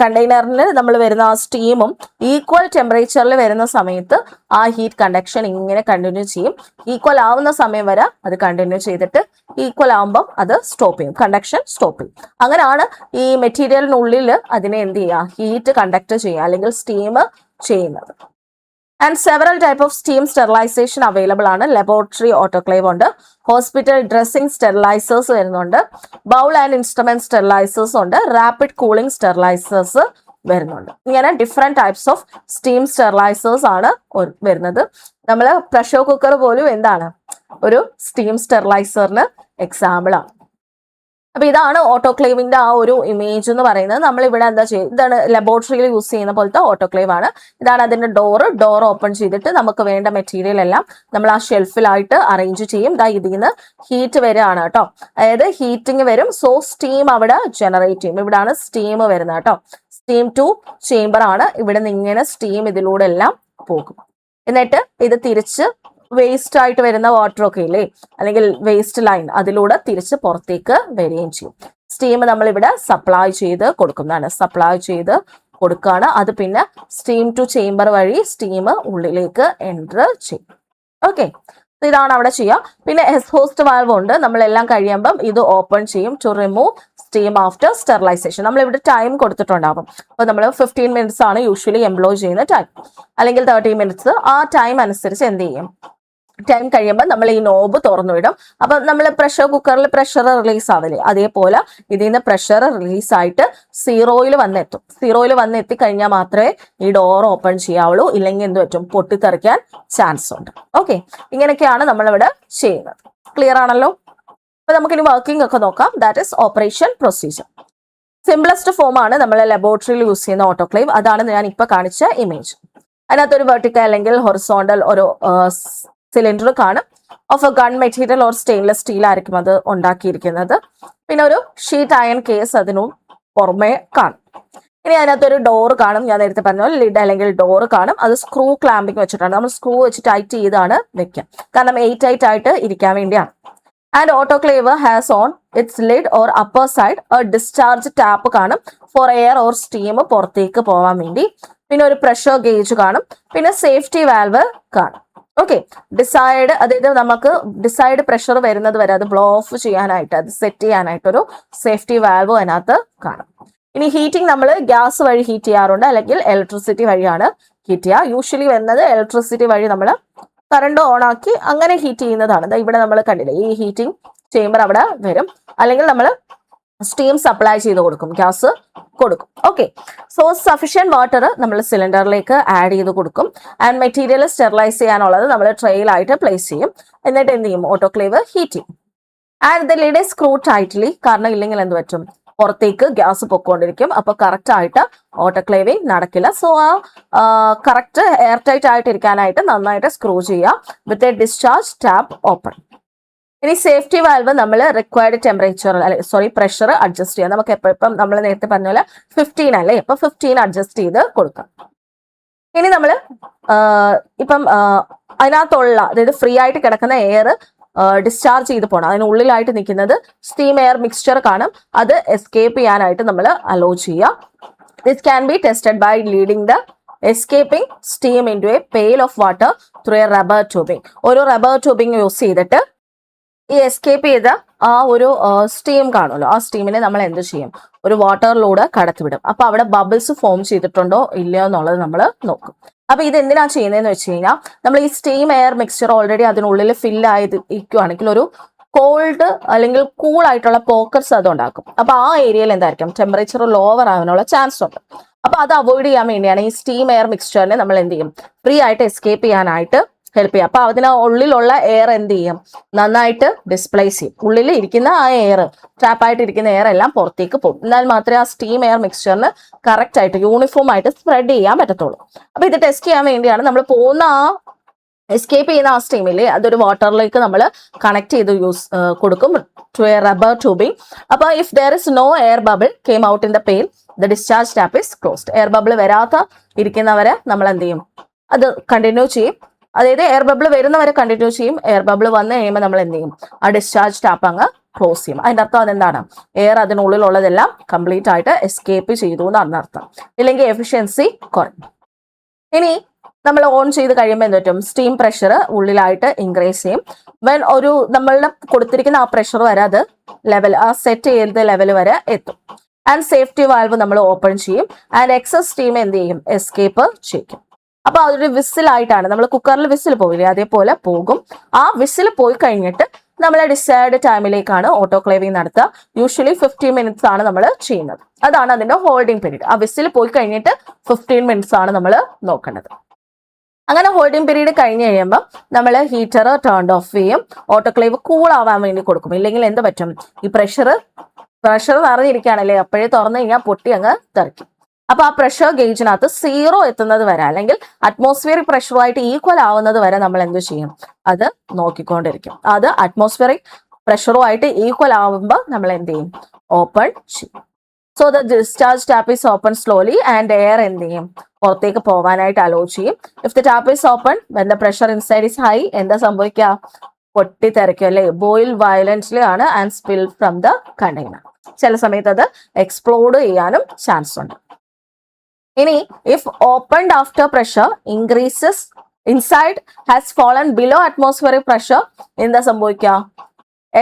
കണ്ടെയ്നറിൽ നമ്മൾ വരുന്ന ആ സ്റ്റീമും ഈക്വൽ ടെമ്പറേച്ചറിൽ വരുന്ന സമയത്ത് ആ ഹീറ്റ് കണ്ടക്ഷൻ ഇങ്ങനെ കണ്ടിന്യൂ ചെയ്യും. ഈക്വൽ ആവുന്ന സമയം വരെ അത് കണ്ടിന്യൂ ചെയ്തിട്ട് ഈക്വൽ ആവുമ്പം അത് സ്റ്റോപ്പ് ചെയ്യും, കണ്ടക്ഷൻ സ്റ്റോപ്പ് ചെയ്യും. അങ്ങനെയാണ് ഈ മെറ്റീരിയലിനുള്ളിൽ അതിനെ എന്ത് ചെയ്യുക, ഹീറ്റ് കണ്ടക്ട് ചെയ്യുക അല്ലെങ്കിൽ സ്റ്റീം ചെയ്യുന്നത്. And several type of steam sterilization available ആണ്. ലബോറട്ടറി ഓട്ടോക്ലേവ് ഉണ്ട്, ഹോസ്പിറ്റൽ ഡ്രസ്സിംഗ് സ്റ്റെറിലൈസേഴ്സ് വരുന്നുണ്ട്, ബൗൾ ആൻഡ് ഇൻസ്ട്രുമെന്റ് സ്റ്റെറിലൈസേഴ്സ് ഉണ്ട്, റാപ്പിഡ് കൂളിംഗ് സ്റ്റെറിലൈസേഴ്സ് വരുന്നുണ്ട്. ഇങ്ങനെ ഡിഫറെന്റ് ടൈപ്സ് ഓഫ് സ്റ്റീം സ്റ്റെറിലൈസേഴ്സ് ആണ് വരുന്നത്. നമ്മൾ പ്രഷർ കുക്കർ പോലും എന്താണ്, ഒരു സ്റ്റീം സ്റ്റെറിലൈസറിന് എക്സാമ്പിൾ ആണ്. അപ്പൊ ഇതാണ് ഓട്ടോക്ലേവിന്റെ ആ ഒരു ഇമേജ് എന്ന് പറയുന്നത്. നമ്മൾ ഇവിടെ എന്താ ചെയ്യുക, ഇതാണ് ലബോറട്ടറിയിൽ യൂസ് ചെയ്യുന്ന പോലത്തെ ഓട്ടോക്ലേവ് ആണ്. ഇതാണ് അതിന്റെ ഡോർ ഓപ്പൺ ചെയ്തിട്ട് നമുക്ക് വേണ്ട മെറ്റീരിയൽ എല്ലാം നമ്മൾ ആ ഷെൽഫിലായിട്ട് അറേഞ്ച് ചെയ്യും. ഇതിൽ നിന്ന് ഹീറ്റ് വരികയാണ് കേട്ടോ, അതായത് ഹീറ്റിംഗ് വരും. സോ സ്റ്റീം അവിടെ ജനറേറ്റ് ചെയ്യും. ഇവിടാണ് സ്റ്റീം വരുന്നത് കേട്ടോ, സ്റ്റീം ടു ചേംബർ ആണ്. ഇവിടെ നിന്ന് ഇങ്ങനെ സ്റ്റീം ഇതിലൂടെ എല്ലാം പോകും. എന്നിട്ട് ഇത് തിരിച്ച് വേസ്റ്റ് ആയിട്ട് വരുന്ന വാട്ടർ ഒക്കെ ഇല്ലേ, അല്ലെങ്കിൽ വേസ്റ്റ് ലൈൻ, അതിലൂടെ തിരിച്ച് പുറത്തേക്ക് വരികയും ചെയ്യും. സ്റ്റീം നമ്മൾ ഇവിടെ സപ്ലൈ ചെയ്ത് കൊടുക്കുന്നതാണ്, സപ്ലൈ ചെയ്ത് കൊടുക്കുകയാണ്. അത് പിന്നെ സ്റ്റീം ടു ചേംബർ വഴി സ്റ്റീം ഉള്ളിലേക്ക് എൻ്റർ ചെയ്യും. ഓക്കെ, ഇതാണ് അവിടെ ചെയ്യുക. പിന്നെ എക്സ്ഹോസ്റ്റ് വാൽവ് ഉണ്ട്, നമ്മളെല്ലാം കഴിയുമ്പം ഇത് ഓപ്പൺ ചെയ്യും to remove steam after sterilization. നമ്മളിവിടെ ടൈം കൊടുത്തിട്ടുണ്ടാകും. അപ്പോൾ നമ്മൾ 15 മിനിറ്റ്സ് ആണ് യൂഷ്വലി എംപ്ലോയ് ചെയ്യുന്ന ടൈം, അല്ലെങ്കിൽ 30 മിനിറ്റ്സ്. ആ ടൈം അനുസരിച്ച് എന്ത് ചെയ്യും, ടൈം കഴിയുമ്പോൾ നമ്മൾ ഈ നോബ് തുറന്നു വിടും. അപ്പൊ നമ്മൾ പ്രഷർ കുക്കറിൽ പ്രഷർ റിലീസ് ആവില്ലേ, അതേപോലെ ഇതിൽ നിന്ന് പ്രഷർ റിലീസ് ആയിട്ട് സീറോയിൽ വന്നെത്തും. സീറോയിൽ വന്നെത്തി കഴിഞ്ഞാൽ മാത്രമേ ഈ ഡോർ ഓപ്പൺ ചെയ്യാവുള്ളൂ, ഇല്ലെങ്കിൽ എന്ത് പറ്റും, പൊട്ടിത്തെറിക്കാൻ ചാൻസ് ഉണ്ട്. ഓക്കെ, ഇങ്ങനെയൊക്കെയാണ് നമ്മളിവിടെ ചെയ്യുന്നത്. ക്ലിയർ ആണല്ലോ? അപ്പൊ നമുക്കിനി വർക്കിംഗ് ഒക്കെ നോക്കാം. That is operation procedure. Simplest form ആണ് നമ്മൾ ലബോറട്ടറിയിൽ യൂസ് ചെയ്യുന്ന ഓട്ടോക്ലേവ്. അതാണ് ഞാൻ ഇപ്പൊ കാണിച്ച ഇമേജ്. അതിനകത്തൊരു വെർട്ടിക്കൽ അല്ലെങ്കിൽ ഹൊറിസോണ്ടൽ ഒരു സിലിണ്ടർ കാണും. Of A gun material or stainless steel ആയിരിക്കും അത് ഉണ്ടാക്കിയിരിക്കുന്നത്. പിന്നെ ഒരു ഷീറ്റ് അയൺ കേസ് അതിനും പുറമെ കാണും. ഇനി അതിനകത്തൊരു ഡോർ കാണും, ഞാൻ നേരത്തെ പറഞ്ഞ പോലെ ലിഡ് അല്ലെങ്കിൽ ഡോർ കാണും. അത് സ്ക്രൂ ക്ലാമ്പിങ് വെച്ചിട്ടാണ്, നമ്മൾ സ്ക്രൂ വെച്ച് ടൈറ്റ് ചെയ്താണ് വെക്കുക, കാരണം എയർ ആയിട്ട് ഇരിക്കാൻ വേണ്ടിയാണ്. And autoclave has on its lid or upper side discharge tap കാണും ഫോർ എയർ ഓർ സ്റ്റീം പുറത്തേക്ക് പോകാൻ വേണ്ടി. പിന്നെ ഒരു പ്രഷർ ഗേജ് കാണും, പിന്നെ സേഫ്റ്റി വാൽവ് കാണും. ഓക്കെ, ഡിസൈഡ്, അതായത് നമുക്ക് ഡിസൈഡ് പ്രഷർ വരുന്നത് വരെ അത് ബ്ലോ ഓഫ് ചെയ്യാനായിട്ട്, അത് സെറ്റ് ചെയ്യാനായിട്ട് ഒരു സേഫ്റ്റി വാൽവ് അതിനകത്ത് കാണും. ഇനി ഹീറ്റിംഗ് നമ്മൾ ഗ്യാസ് വഴി ഹീറ്റ് ചെയ്യാറുണ്ട്, അല്ലെങ്കിൽ ഇലക്ട്രിസിറ്റി വഴിയാണ് ഹീറ്റ് ചെയ്യുക. യൂഷ്വലി വരുന്നത് ഇലക്ട്രിസിറ്റി വഴി നമ്മൾ കറണ്ട് ഓൺ ആക്കി അങ്ങനെ ഹീറ്റ് ചെയ്യുന്നതാണ്. ഇവിടെ നമ്മൾ കണ്ടില്ലേ, ഈ ഹീറ്റിംഗ് ചേംബർ അവിടെ വരും, അല്ലെങ്കിൽ നമ്മൾ സ്റ്റീം സപ്ലൈ ചെയ്ത് കൊടുക്കും, ഗ്യാസ് കൊടുക്കും. ഓക്കെ, സോ സഫിഷ്യന്റ് വാട്ടർ നമ്മൾ സിലിണ്ടറിലേക്ക് ആഡ് ചെയ്ത് കൊടുക്കും. ആൻഡ് മെറ്റീരിയൽ സ്റ്റെറിലൈസ് ചെയ്യാനുള്ളത് നമ്മൾ ട്രെയിലായിട്ട് പ്ലേസ് ചെയ്യും. എന്നിട്ട് എന്ത് ചെയ്യും, ഓട്ടോക്ലേവ് ഹീറ്റ് ചെയ്യും. And the lid screw tightly, കാരണം ഇല്ലെങ്കിൽ എന്ത് പറ്റും, പുറത്തേക്ക് ഗ്യാസ് പൊക്കോണ്ടിരിക്കും. അപ്പൊ കറക്റ്റ് ആയിട്ട് ഓട്ടോക്ലേവിംഗ് നടക്കില്ല. സോ ആ കറക്റ്റ് എയർ ടൈറ്റ് ആയിട്ട് ഇരിക്കാനായിട്ട് നന്നായിട്ട് സ്ക്രൂ ചെയ്യുക with a discharge tap open. ഇനി സേഫ്റ്റി വാൽവ് നമ്മൾ റിക്വയർഡ് ടെമ്പറേച്ചർ പ്രഷർ അഡ്ജസ്റ്റ് ചെയ്യാം. നമുക്ക് എപ്പോഴും നമ്മൾ നേരത്തെ പറഞ്ഞ പോലെ 15 അല്ലേ, ഇപ്പൊ 15 അഡ്ജസ്റ്റ് ചെയ്ത് കൊടുക്കാം. ഇനി നമ്മൾ ഇപ്പം അതിനകത്തുള്ള, അതായത് ഫ്രീ ആയിട്ട് കിടക്കുന്ന എയർ ഡിസ്ചാർജ് ചെയ്ത് പോകണം. അതിനുള്ളിലായിട്ട് നിൽക്കുന്നത് സ്റ്റീം എയർ മിക്സ്ചർ കാണും, അത് എസ്കേപ്പ് ചെയ്യാനായിട്ട് നമ്മൾ അലോ ചെയ്യുക. This can be tested by leading the escaping steam in to a pail of water through a rubber tubing. ഒരു റബ്ബർ ട്യൂബിംഗ് യൂസ് ചെയ്തിട്ട് ഈ എസ്കേപ്പ് ചെയ്ത ആ ഒരു സ്റ്റീം കാണുമല്ലോ, ആ സ്റ്റീമിനെ നമ്മൾ എന്ത് ചെയ്യും, ഒരു വാട്ടറിലൂടെ കടത്തിവിടും. അപ്പൊ അവിടെ ബബിൾസ് ഫോം ചെയ്തിട്ടുണ്ടോ ഇല്ലയോ എന്നുള്ളത് നമ്മൾ നോക്കും. അപ്പൊ ഇത് എന്തിനാ ചെയ്യുന്നതെന്ന് വെച്ച് കഴിഞ്ഞാൽ, നമ്മൾ ഈ സ്റ്റീം എയർ മിക്സ്ചർ ഓൾറെഡി അതിനുള്ളിൽ ഫില്ല് ആയിരിക്കുകയാണെങ്കിൽ ഒരു കോൾഡ് അല്ലെങ്കിൽ കൂൾ ആയിട്ടുള്ള പോക്കറ്റ്സ് അത് ഉണ്ടാക്കും. അപ്പൊ ആ ഏരിയയിൽ എന്തായിരിക്കും ടെമ്പറേച്ചർ ലോവർ ആവാനുള്ള ചാൻസ് ഉണ്ട്. അപ്പൊ അത് അവോയ്ഡ് ചെയ്യാൻ വേണ്ടിയാണ് ഈ സ്റ്റീം എയർ മിക്സ്ചറിനെ നമ്മൾ എന്ത് ചെയ്യും, ഫ്രീ ആയിട്ട് എസ്കേപ്പ് ചെയ്യാനായിട്ട് ഹെൽപ്പ് ചെയ്യും. അപ്പൊ അതിന് ഉള്ളിലുള്ള എയർ എന്ത് ചെയ്യും, നന്നായിട്ട് ഡിസ്പ്ലേസ് ചെയ്യും. ഉള്ളിൽ ഇരിക്കുന്ന ആ എയർ, ട്രാപ്പായിട്ട് ഇരിക്കുന്ന എയർ എല്ലാം പുറത്തേക്ക് പോകും. എന്നാൽ മാത്രമേ ആ സ്റ്റീം എയർ മിക്സ്ചറിന് കറക്റ്റ് ആയിട്ട് യൂണിഫോം ആയിട്ട് സ്പ്രെഡ് ചെയ്യാൻ പറ്റത്തുള്ളൂ. അപ്പൊ ഇത് ടെസ്റ്റ് ചെയ്യാൻ വേണ്ടിയാണ് നമ്മൾ പോകുന്ന ആ എസ്കേപ്പ് ചെയ്യുന്ന ആ സ്റ്റീമില്ലേ അതൊരു വാട്ടറിലേക്ക് നമ്മൾ കണക്ട് ചെയ്ത് കൊടുക്കും ടു എ റബ്ബർ ട്യൂബിങ്. അപ്പൊ if there is no air bubble came out in the pail, the discharge tap is closed. Air bubble വരാത്ത ഇരിക്കുന്നവരെ നമ്മൾ എന്ത് ചെയ്യും, അത് കണ്ടിന്യൂ ചെയ്യും. അതായത് എയർ ബബിൾ വരുന്നവരെ കണ്ടിന്യൂ ചെയ്യും. എയർ ബബിൾ വന്നു കഴിയുമ്പോൾ നമ്മൾ എന്ത് ചെയ്യും, ആ ഡിസ്ചാർജ് ടാപ്പ് അങ്ങ് ക്ലോസ് ചെയ്യും. അതിന്റെ അർത്ഥം അതെന്താണ്, എയർ അതിനുള്ളിലുള്ളതെല്ലാം കംപ്ലീറ്റ് ആയിട്ട് എസ്കേപ്പ് ചെയ്തു എന്നാണ് അർത്ഥം. ഇല്ലെങ്കിൽ എഫിഷ്യൻസി കുറയും. ഇനി നമ്മൾ ഓൺ ചെയ്ത് കഴിയുമ്പോൾ എന്ത് പറ്റും, സ്റ്റീം പ്രഷർ ഉള്ളിലായിട്ട് ഇൻക്രീസ് ചെയ്യും. വെൻ ഒരു നമ്മളുടെ കൊടുത്തിരിക്കുന്ന ആ പ്രഷർ വരെ അത് ലെവൽ, ആ സെറ്റ് ചെയ്ത ലെവൽ വരെ എത്തും. ആൻഡ് സേഫ്റ്റി വാൽവ് നമ്മൾ ഓപ്പൺ ചെയ്യും. ആൻഡ് എക്സസ് സ്റ്റീം എന്ത് ചെയ്യും, എസ്കേപ്പ് ചെയ്യും. അപ്പൊ അതൊരു വിസിലായിട്ടാണ്, നമ്മൾ കുക്കറിൽ വിസിൽ പോയില്ലേ അതേപോലെ പോകും. ആ വിസിൽ പോയി കഴിഞ്ഞിട്ട് നമ്മൾ ഡിസൈഡ് ടൈമിലേക്കാണ് ഓട്ടോക്ലേവിംഗ് നടത്തുക. യൂഷ്വലി 15 മിനിറ്റ്സ് ആണ് നമ്മൾ ചെയ്യുന്നത്. അതാണ് അതിന്റെ ഹോൾഡിംഗ് പീരീഡ്. ആ വിസിൽ പോയി കഴിഞ്ഞിട്ട് 15 മിനിറ്റ്സ് ആണ് നമ്മൾ നോക്കേണ്ടത്. അങ്ങനെ ഹോൾഡിംഗ് പീരീഡ് കഴിഞ്ഞ് കഴിയുമ്പോൾ നമ്മൾ ഹീറ്റർ ടേൺ ഓഫ് ചെയ്യും. ഓട്ടോക്ലേവ് കൂൾ ആവാൻ വേണ്ടി കൊടുക്കും. ഇല്ലെങ്കിൽ എന്ത് പറ്റും, ഈ പ്രഷർ നിറഞ്ഞിരിക്കുകയാണല്ലേ, അപ്പോഴേ തുറന്നു കഴിഞ്ഞാൽ പൊട്ടി അങ്ങ് തെറിക്കും. അപ്പൊ ആ പ്രഷർ ഗേജിനകത്ത് 0 എത്തുന്നത് വരെ അല്ലെങ്കിൽ അറ്റ്മോസ്ഫിയറിക് പ്രഷറുമായിട്ട് ഈക്വൽ ആവുന്നത് വരെ നമ്മൾ എന്ത് ചെയ്യും, അത് നോക്കിക്കൊണ്ടിരിക്കും. അത് അറ്റ്മോസ്ഫിയറിക് പ്രഷറുമായിട്ട് ഈക്വൽ ആവുമ്പോൾ നമ്മൾ എന്ത് ചെയ്യും, ഓപ്പൺ ചെയ്യും. So the discharge tap is open slowly and air എന്ത് ചെയ്യും, പുറത്തേക്ക് പോകാനായിട്ട് അലോ ചെയ്യും. If the tap is open when the pressure inside is high, എന്താ സംഭവിക്കുക, പൊട്ടിത്തെറിക്കും അല്ലേ, ബോയിൽ വയലന്റ്ലി ആണ് and spill from the container. ചില സമയത്ത് അത് എക്സ്പ്ലോഡ് ചെയ്യാനും ചാൻസ് ഉണ്ട്. ഇനി if opened after pressure increases inside has fallen below atmospheric pressure, എന്താ സംഭവിക്കുക,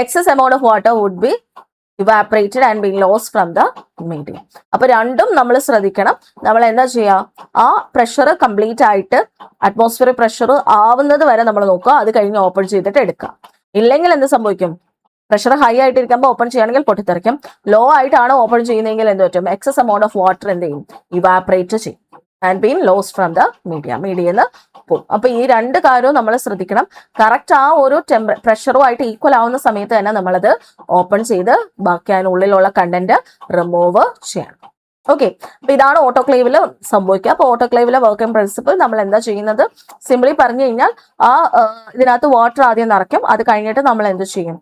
excess amount of water would be evaporated and being loss from the medium. അപ്പൊ രണ്ടും നമ്മൾ ശ്രദ്ധിക്കണം. നമ്മൾ എന്താ ചെയ്യുക, ആ പ്രഷർ കംപ്ലീറ്റ് ആയിട്ട് അറ്റ്മോസ്ഫിയറിക് പ്രഷർ ആവുന്നത് വരെ നമ്മൾ നോക്കുക. അത് കഴിഞ്ഞ് ഓപ്പൺ ചെയ്തിട്ട് എടുക്കുക. ഇല്ലെങ്കിൽ എന്ത് സംഭവിക്കും, പ്രഷർ ഹൈ ആയിട്ട് ഇരിക്കുമ്പോൾ ഓപ്പൺ ചെയ്യുകയാണെങ്കിൽ പൊട്ടിത്തെറിക്കും. ലോ ആയിട്ടാണ് ഓപ്പൺ ചെയ്യുന്നതെങ്കിൽ എന്ത് പറ്റും, എക്സസ് എമൗണ്ട് ഓഫ് വാട്ടർ എന്ത് ചെയ്യും, ഇവാപറേറ്റ് ചെയ്യും and been loss from the മീഡിയെന്ന് പോകും. അപ്പൊ ഈ രണ്ട് കാര്യവും നമ്മൾ ശ്രദ്ധിക്കണം. കറക്റ്റ് ആ ഒരു പ്രഷറുമായിട്ട് ഈക്വൽ ആവുന്ന സമയത്ത് തന്നെ നമ്മളത് ഓപ്പൺ ചെയ്ത് ബാക്കി അതിനുള്ളിലുള്ള കണ്ടന്റ് റിമൂവ് ചെയ്യണം. ഓക്കെ, അപ്പൊ ഇതാണ് ഓട്ടോക്ലേവിൽ സംഭവിക്കുക. അപ്പൊ ഓട്ടോക്ലേവിലെ വർക്കിംഗ് പ്രിൻസിപ്പിൾ നമ്മൾ എന്താ ചെയ്യുന്നത്, സിംപ്ലി പറഞ്ഞു കഴിഞ്ഞാൽ ആ ഇതിനകത്ത് വാട്ടർ ആദ്യം നിറയ്ക്കും. അത് കഴിഞ്ഞിട്ട് നമ്മൾ എന്ത് ചെയ്യും,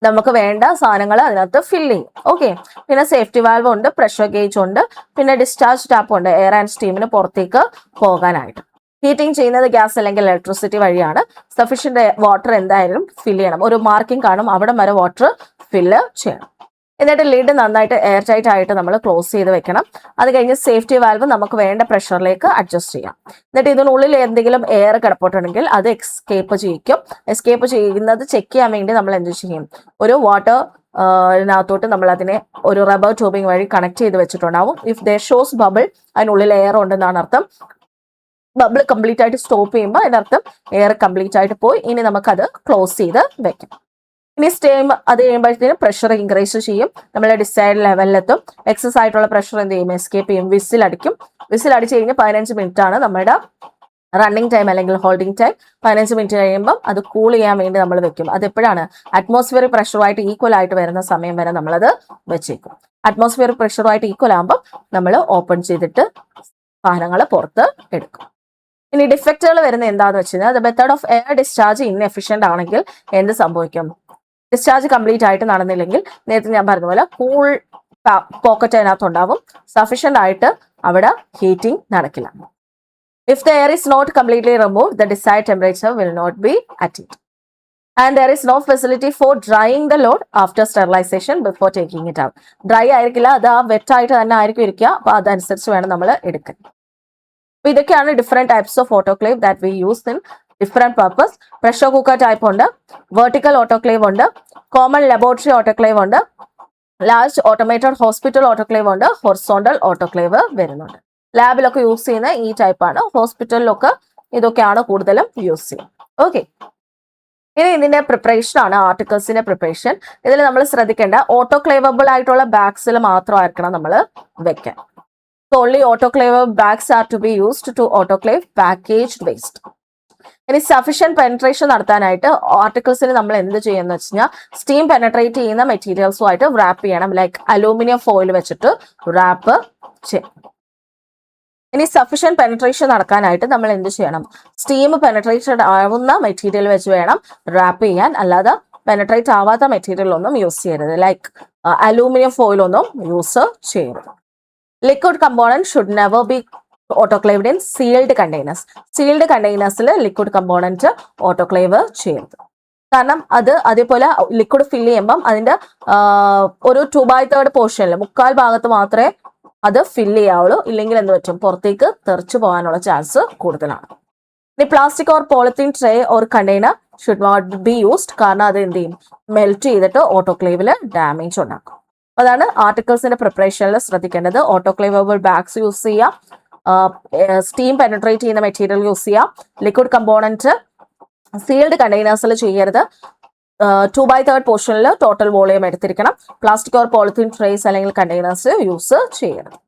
നമുക്ക് വേണ്ട സാധനങ്ങൾ അതിനകത്ത് ഫില്ല് ചെയ്യും. ഓക്കെ, പിന്നെ സേഫ്റ്റി വാൽവ് ഉണ്ട്, പ്രഷർ ഗേജ് ഉണ്ട്, പിന്നെ ഡിസ്ചാർജ് ടാപ്പ് ഉണ്ട് എയർ ആൻഡ് സ്റ്റീമിന് പുറത്തേക്ക് പോകാനായിട്ട്. ഹീറ്റിംഗ് ചെയ്യുന്നത് ഗ്യാസ് അല്ലെങ്കിൽ ഇലക്ട്രിസിറ്റി വഴിയാണ്. സഫീഷ്യന്റ് വാട്ടർ എന്തായാലും ഫില്ല് ചെയ്യണം. ഒരു മാർക്കിംഗ് കാണും, അവിടെ വരെ വാട്ടർ ഫില്ല് ചെയ്യണം. എന്നിട്ട് ലിഡ് നന്നായിട്ട് എയർ ടൈറ്റ് ആയിട്ട് നമ്മൾ ക്ലോസ് ചെയ്ത് വെക്കണം. അത് കഴിഞ്ഞ് സേഫ്റ്റി വാൽവ് നമുക്ക് വേണ്ട പ്രഷറിലേക്ക് അഡ്ജസ്റ്റ് ചെയ്യാം. എന്നിട്ട് ഇതിനുള്ളിൽ എന്തെങ്കിലും എയർ കിടപ്പോട്ടുണ്ടെങ്കിൽ അത് എസ്കേപ്പ് ചെയ്യിക്കും. എസ്കേപ്പ് ചെയ്യുന്നത് ചെക്ക് ചെയ്യാൻ വേണ്ടി നമ്മൾ എന്ത് ചെയ്യും, ഒരു വാട്ടർ ഇതിനകത്തോട്ട് നമ്മൾ അതിനെ ഒരു റബ്ബർ ട്യൂബിംഗ് വഴി കണക്ട് ചെയ്ത് വെച്ചിട്ടുണ്ടാവും. ഇഫ് ദർ ഷോസ് ബബിൾ, അതിനുള്ളിൽ എയർ ഉണ്ടെന്നാണ് അർത്ഥം. ബബിൾ കംപ്ലീറ്റ് ആയിട്ട് സ്റ്റോപ്പ് ചെയ്യുമ്പോൾ അതിനർത്ഥം എയർ കംപ്ലീറ്റ് ആയിട്ട് പോയി. ഇനി നമുക്കത് ക്ലോസ് ചെയ്ത് വെക്കാം. ഇനി സ്റ്റീം അത് കഴിയുമ്പോഴത്തേനും പ്രഷർ ഇൻക്രീസ് ചെയ്യും. നമ്മൾ ഡിസൈഡ് ലെവലിലെത്തും. എക്സസ് ആയിട്ടുള്ള പ്രഷർ എന്ത് ചെയ്യും, എസ്കേപ്പ് ചെയ്യും. വിസിൽ അടിക്കും. വിസിൽ അടിച്ച് കഴിഞ്ഞ് 15 മിനിറ്റ് ആണ് നമ്മുടെ റണ്ണിങ് ടൈം അല്ലെങ്കിൽ ഹോൾഡിംഗ് ടൈം. 15 മിനിറ്റ് കഴിയുമ്പോൾ അത് കൂൾ ചെയ്യാൻ വേണ്ടി നമ്മൾ വെക്കും. അത് എപ്പോഴാണ്, അറ്റ്മോസ്ഫിയറിക് പ്രഷറുമായിട്ട് ഈക്വൽ ആയിട്ട് വരുന്ന സമയം വരെ നമ്മളത് വെച്ചേക്കും. അറ്റ്മോസ്ഫിയറിക് പ്രഷറുമായിട്ട് ഈക്വൽ ആകുമ്പോൾ നമ്മൾ ഓപ്പൺ ചെയ്തിട്ട് സാധനങ്ങൾ പുറത്ത് എടുക്കും. ഇനി ഡിഫക്റ്റുകൾ വരുന്നത് എന്താണെന്ന് വെച്ച് കഴിഞ്ഞാൽ, the method of air discharge inefficient ആണെങ്കിൽ എന്ത് സംഭവിക്കും, ഡിസ്ചാർജ് കംപ്ലീറ്റ് ആയിട്ട് നടന്നില്ലെങ്കിൽ നേരത്തെ ഞാൻ പറഞ്ഞ പോലെ കൂൾ പോക്കറ്റ് അതിനകത്ത് ഉണ്ടാവും. സഫീഷ്യന്റ് ആയിട്ട് അവിടെ ഹീറ്റിംഗ് നടക്കില്ല. If the air is not completely remove, the decide temperature will not be attained. And there is no facility for drying the load after sterilization before taking it out. Dry ആയിരിക്കില്ല, അത് ആ wet ആയിട്ട് തന്നെ ആയിരിക്കും ഇരിക്കുക. അപ്പൊ അതനുസരിച്ച് വേണം നമ്മൾ എടുക്കാൻ. അപ്പൊ ഇതൊക്കെയാണ് different types of autoclave that we use in different purpose. Pressure cooker type ഉണ്ട്, വെർട്ടിക്കൽ ഓട്ടോക്ലേവ് ഉണ്ട്, കോമൺ ലബോറട്ടറി ഓട്ടോക്ലേവ് ഉണ്ട്, ലാർജ് ഓട്ടോമേറ്റഡ് ഹോസ്പിറ്റൽ ഓട്ടോക്ലേവ് ഉണ്ട്, ഹൊറിസോണ്ടൽ ഓട്ടോക്ലേവ് വരുന്നുണ്ട്. ലാബിലൊക്കെ യൂസ് ചെയ്യുന്ന ഈ ടൈപ്പാണ്. ഹോസ്പിറ്റലിലൊക്കെ ഇതൊക്കെയാണ് കൂടുതലും യൂസ് ചെയ്യുന്നത്. ഓക്കെ. ഇനി ഇതിന്റെ പ്രിപ്പറേഷൻ ആണ്, ആർട്ടിക്കിൾസിന്റെ പ്രിപ്പറേഷൻ. ഇതിൽ നമ്മൾ ശ്രദ്ധിക്കേണ്ട ഓട്ടോക്ലേവബിൾ ആയിട്ടുള്ള ബാഗ്സിൽ മാത്രമായിരിക്കണം നമ്മൾ വെക്കാൻ. Only autoclavable bags are to be used to autoclave packaged waste. ഇനി സഫിഷ്യന്റ് പെനട്രേഷൻ നടത്താനായിട്ട് ആർട്ടിക്കിൾസിന് നമ്മൾ എന്ത് ചെയ്യുന്ന വെച്ച് കഴിഞ്ഞാൽ സ്റ്റീം പെനട്രേറ്റ് ചെയ്യുന്ന മെറ്റീരിയൽസുമായിട്ട് റാപ്പ് ചെയ്യണം. ലൈക്ക് അലൂമിനിയം ഫോയിൽ വെച്ചിട്ട് റാപ്പ് ചെയ്യണം. ഇനി സഫിഷ്യന്റ് പെനട്രേഷൻ നടക്കാനായിട്ട് നമ്മൾ എന്ത് ചെയ്യണം? സ്റ്റീം പെനട്രേറ്റഡ് ആവുന്ന മെറ്റീരിയൽ വെച്ച് വേണം റാപ്പ് ചെയ്യാൻ. അല്ലാതെ പെനട്രേറ്റ് ആവാത്ത മെറ്റീരിയൽ ഒന്നും യൂസ് ചെയ്യരുത്. ലൈക്ക് അലൂമിനിയം ഫോയിൽ ഒന്നും യൂസ് ചെയ്യരുത്. Liquid component should never be autoclaved in sealed containers. Sealed കണ്ടെയ്നേഴ്സിൽ ലിക്വിഡ് കമ്പോണന്റ് ഓട്ടോക്ലേവ് ചെയ്യരുത്. കാരണം അതേപോലെ ലിക്വിഡ് ഫില്ല് ചെയ്യുമ്പം അതിന്റെ ഒരു 2/3 പോർഷനിൽ 3/4 ഭാഗത്ത് മാത്രമേ അത് ഫില്ല് ചെയ്യാവുള്ളൂ. ഇല്ലെങ്കിൽ എന്ത് പറ്റും? പുറത്തേക്ക് തെറിച്ചു പോകാനുള്ള ചാൻസ് കൂടുതലാണ്. ഇനി plastic or polythene tray or container should not be used. കാരണം അത് എന്ത് ചെയ്യും? മെൽറ്റ് ചെയ്തിട്ട് ഓട്ടോക്ലേവിൽ ഡാമേജ് ഉണ്ടാക്കും. അതാണ് ആർട്ടിക്കിൾസിന്റെ പ്രിപ്പറേഷനിൽ ശ്രദ്ധിക്കേണ്ടത്. ഓട്ടോക്ലേവബിൾ ബാഗ്സ് യൂസ് ചെയ്യാം, സ്റ്റീം പെനട്രേറ്റ് ചെയ്യുന്ന മെറ്റീരിയൽ യൂസ് ചെയ്യാം, ലിക്വിഡ് കമ്പോണന്റ് സീൽഡ് കണ്ടെയ്നേഴ്സിൽ ചെയ്യരുത്, 2/3 പോർഷനിൽ ടോട്ടൽ വോളിയം എടുത്തിരിക്കണം, പ്ലാസ്റ്റിക് ഓർ പോളിത്തീൻ ട്രേസ് അല്ലെങ്കിൽ കണ്ടെയ്നേഴ്സ് യൂസ് ചെയ്യരുത്.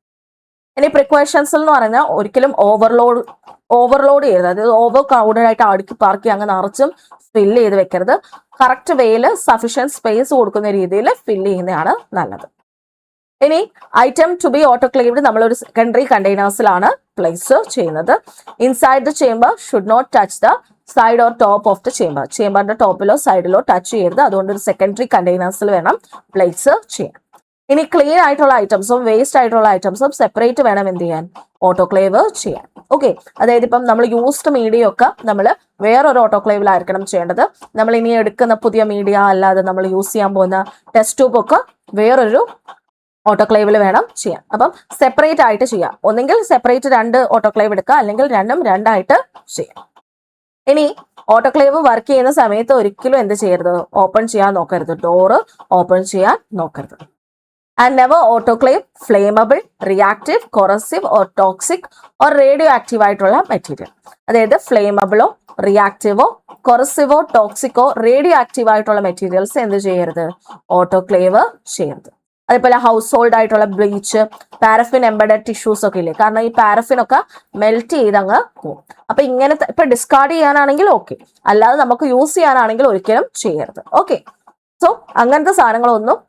ഇനി പ്രിക്കോഷൻസ് എന്ന് പറഞ്ഞാൽ ഒരിക്കലും ഓവർലോഡ് ചെയ്യരുത്. അതായത് ഓവർ ക്രൗഡഡ് ആയിട്ട് അടുക്കി പാർക്കി അങ്ങ് നിറച്ചും ഫില്ല് ചെയ്ത് വെക്കരുത്. കറക്റ്റ് വേയിൽ സഫിഷ്യന്റ് സ്പേസ് കൊടുക്കുന്ന രീതിയിൽ ഫില്ല് ചെയ്യുന്നതാണ് നല്ലത്. ഇനി ഐറ്റം ടു ബി ഓട്ടോക്ലേവ്ഡ് നമ്മൾ ഒരു സെക്കൻഡറി കണ്ടെയ്നേഴ്സിലാണ് പ്ലേസ് ചെയ്യുന്നത്. Inside the chamber should not touch the side or top of the chamber. ചേംബറിന്റെ ടോപ്പിലോ സൈഡിലോ ടച്ച് ചെയ്യരുത്. അതുകൊണ്ട് ഒരു സെക്കൻഡറി കണ്ടെയ്നേഴ്സിൽ വേണം പ്ലേസ് ചെയ്യാൻ. ഇനി ക്ലീൻ ആയിട്ടുള്ള ഐറ്റംസും വേസ്റ്റ് ആയിട്ടുള്ള ഐറ്റംസും സെപ്പറേറ്റ് വേണം എന്ത് ചെയ്യാൻ? ഓട്ടോക്ലേവ് ചെയ്യാൻ. ഓക്കെ, അതായത് ഇപ്പം നമ്മൾ യൂസ്ഡ് മീഡിയ ഒക്കെ നമ്മൾ വേറൊരു ഓട്ടോക്ലേവിലായിരിക്കണം ചെയ്യേണ്ടത്. നമ്മൾ ഇനി എടുക്കുന്ന പുതിയ മീഡിയ അല്ലാതെ നമ്മൾ യൂസ് ചെയ്യാൻ പോകുന്ന ടെസ്റ്റ് ട്യൂബ് ഒക്കെ വേറൊരു ഓട്ടോക്ലേവിൽ വേണം ചെയ്യാൻ. അപ്പം സെപ്പറേറ്റ് ആയിട്ട് ചെയ്യാം. ഒന്നെങ്കിൽ സെപ്പറേറ്റ് 2 ഓട്ടോക്ലേവ് എടുക്കുക, അല്ലെങ്കിൽ രണ്ടും രണ്ടായിട്ട് ചെയ്യാം. ഇനി ഓട്ടോക്ലേവ് വർക്ക് ചെയ്യുന്ന സമയത്ത് ഒരിക്കലും എന്ത് ചെയ്യരുത്? ഓപ്പൺ ചെയ്യാൻ നോക്കരുത്. ഡോറ് ഓപ്പൺ ചെയ്യാൻ നോക്കരുത്. And never autoclave flammable, reactive, corrosive or toxic or radioactive ആയിട്ടുള്ള മെറ്റീരിയൽ. അതായത് ഫ്ലേമബിളോ റിയാക്റ്റീവോ കൊറസീവോ ടോക്സിക്കോ റേഡിയോ ആക്റ്റീവ് ആയിട്ടുള്ള മെറ്റീരിയൽസ് എന്ത് ചെയ്യരുത്? ഓട്ടോക്ലേവ് ചെയ്യരുത്. അതേപോലെ ഹൗസ് ഹോൾഡ് ആയിട്ടുള്ള ബ്ലീച്ച്, പാരഫിൻ എംബഡഡ് ടിഷ്യൂസ് ഒക്കെ ഇല്ലേ? കാരണം ഈ പാരഫിൻ ഒക്കെ മെൽറ്റ് ചെയ്ത് അങ്ങ് പോകും. അപ്പൊ ഇങ്ങനത്തെ ഇപ്പൊ ഡിസ്കാർഡ് ചെയ്യാനാണെങ്കിൽ ഓക്കെ, അല്ലാതെ നമുക്ക് യൂസ് ചെയ്യാനാണെങ്കിൽ ഒരിക്കലും ചെയ്യരുത്. ഓക്കെ, സോ അങ്ങനത്തെ സാധനങ്ങളൊന്നും,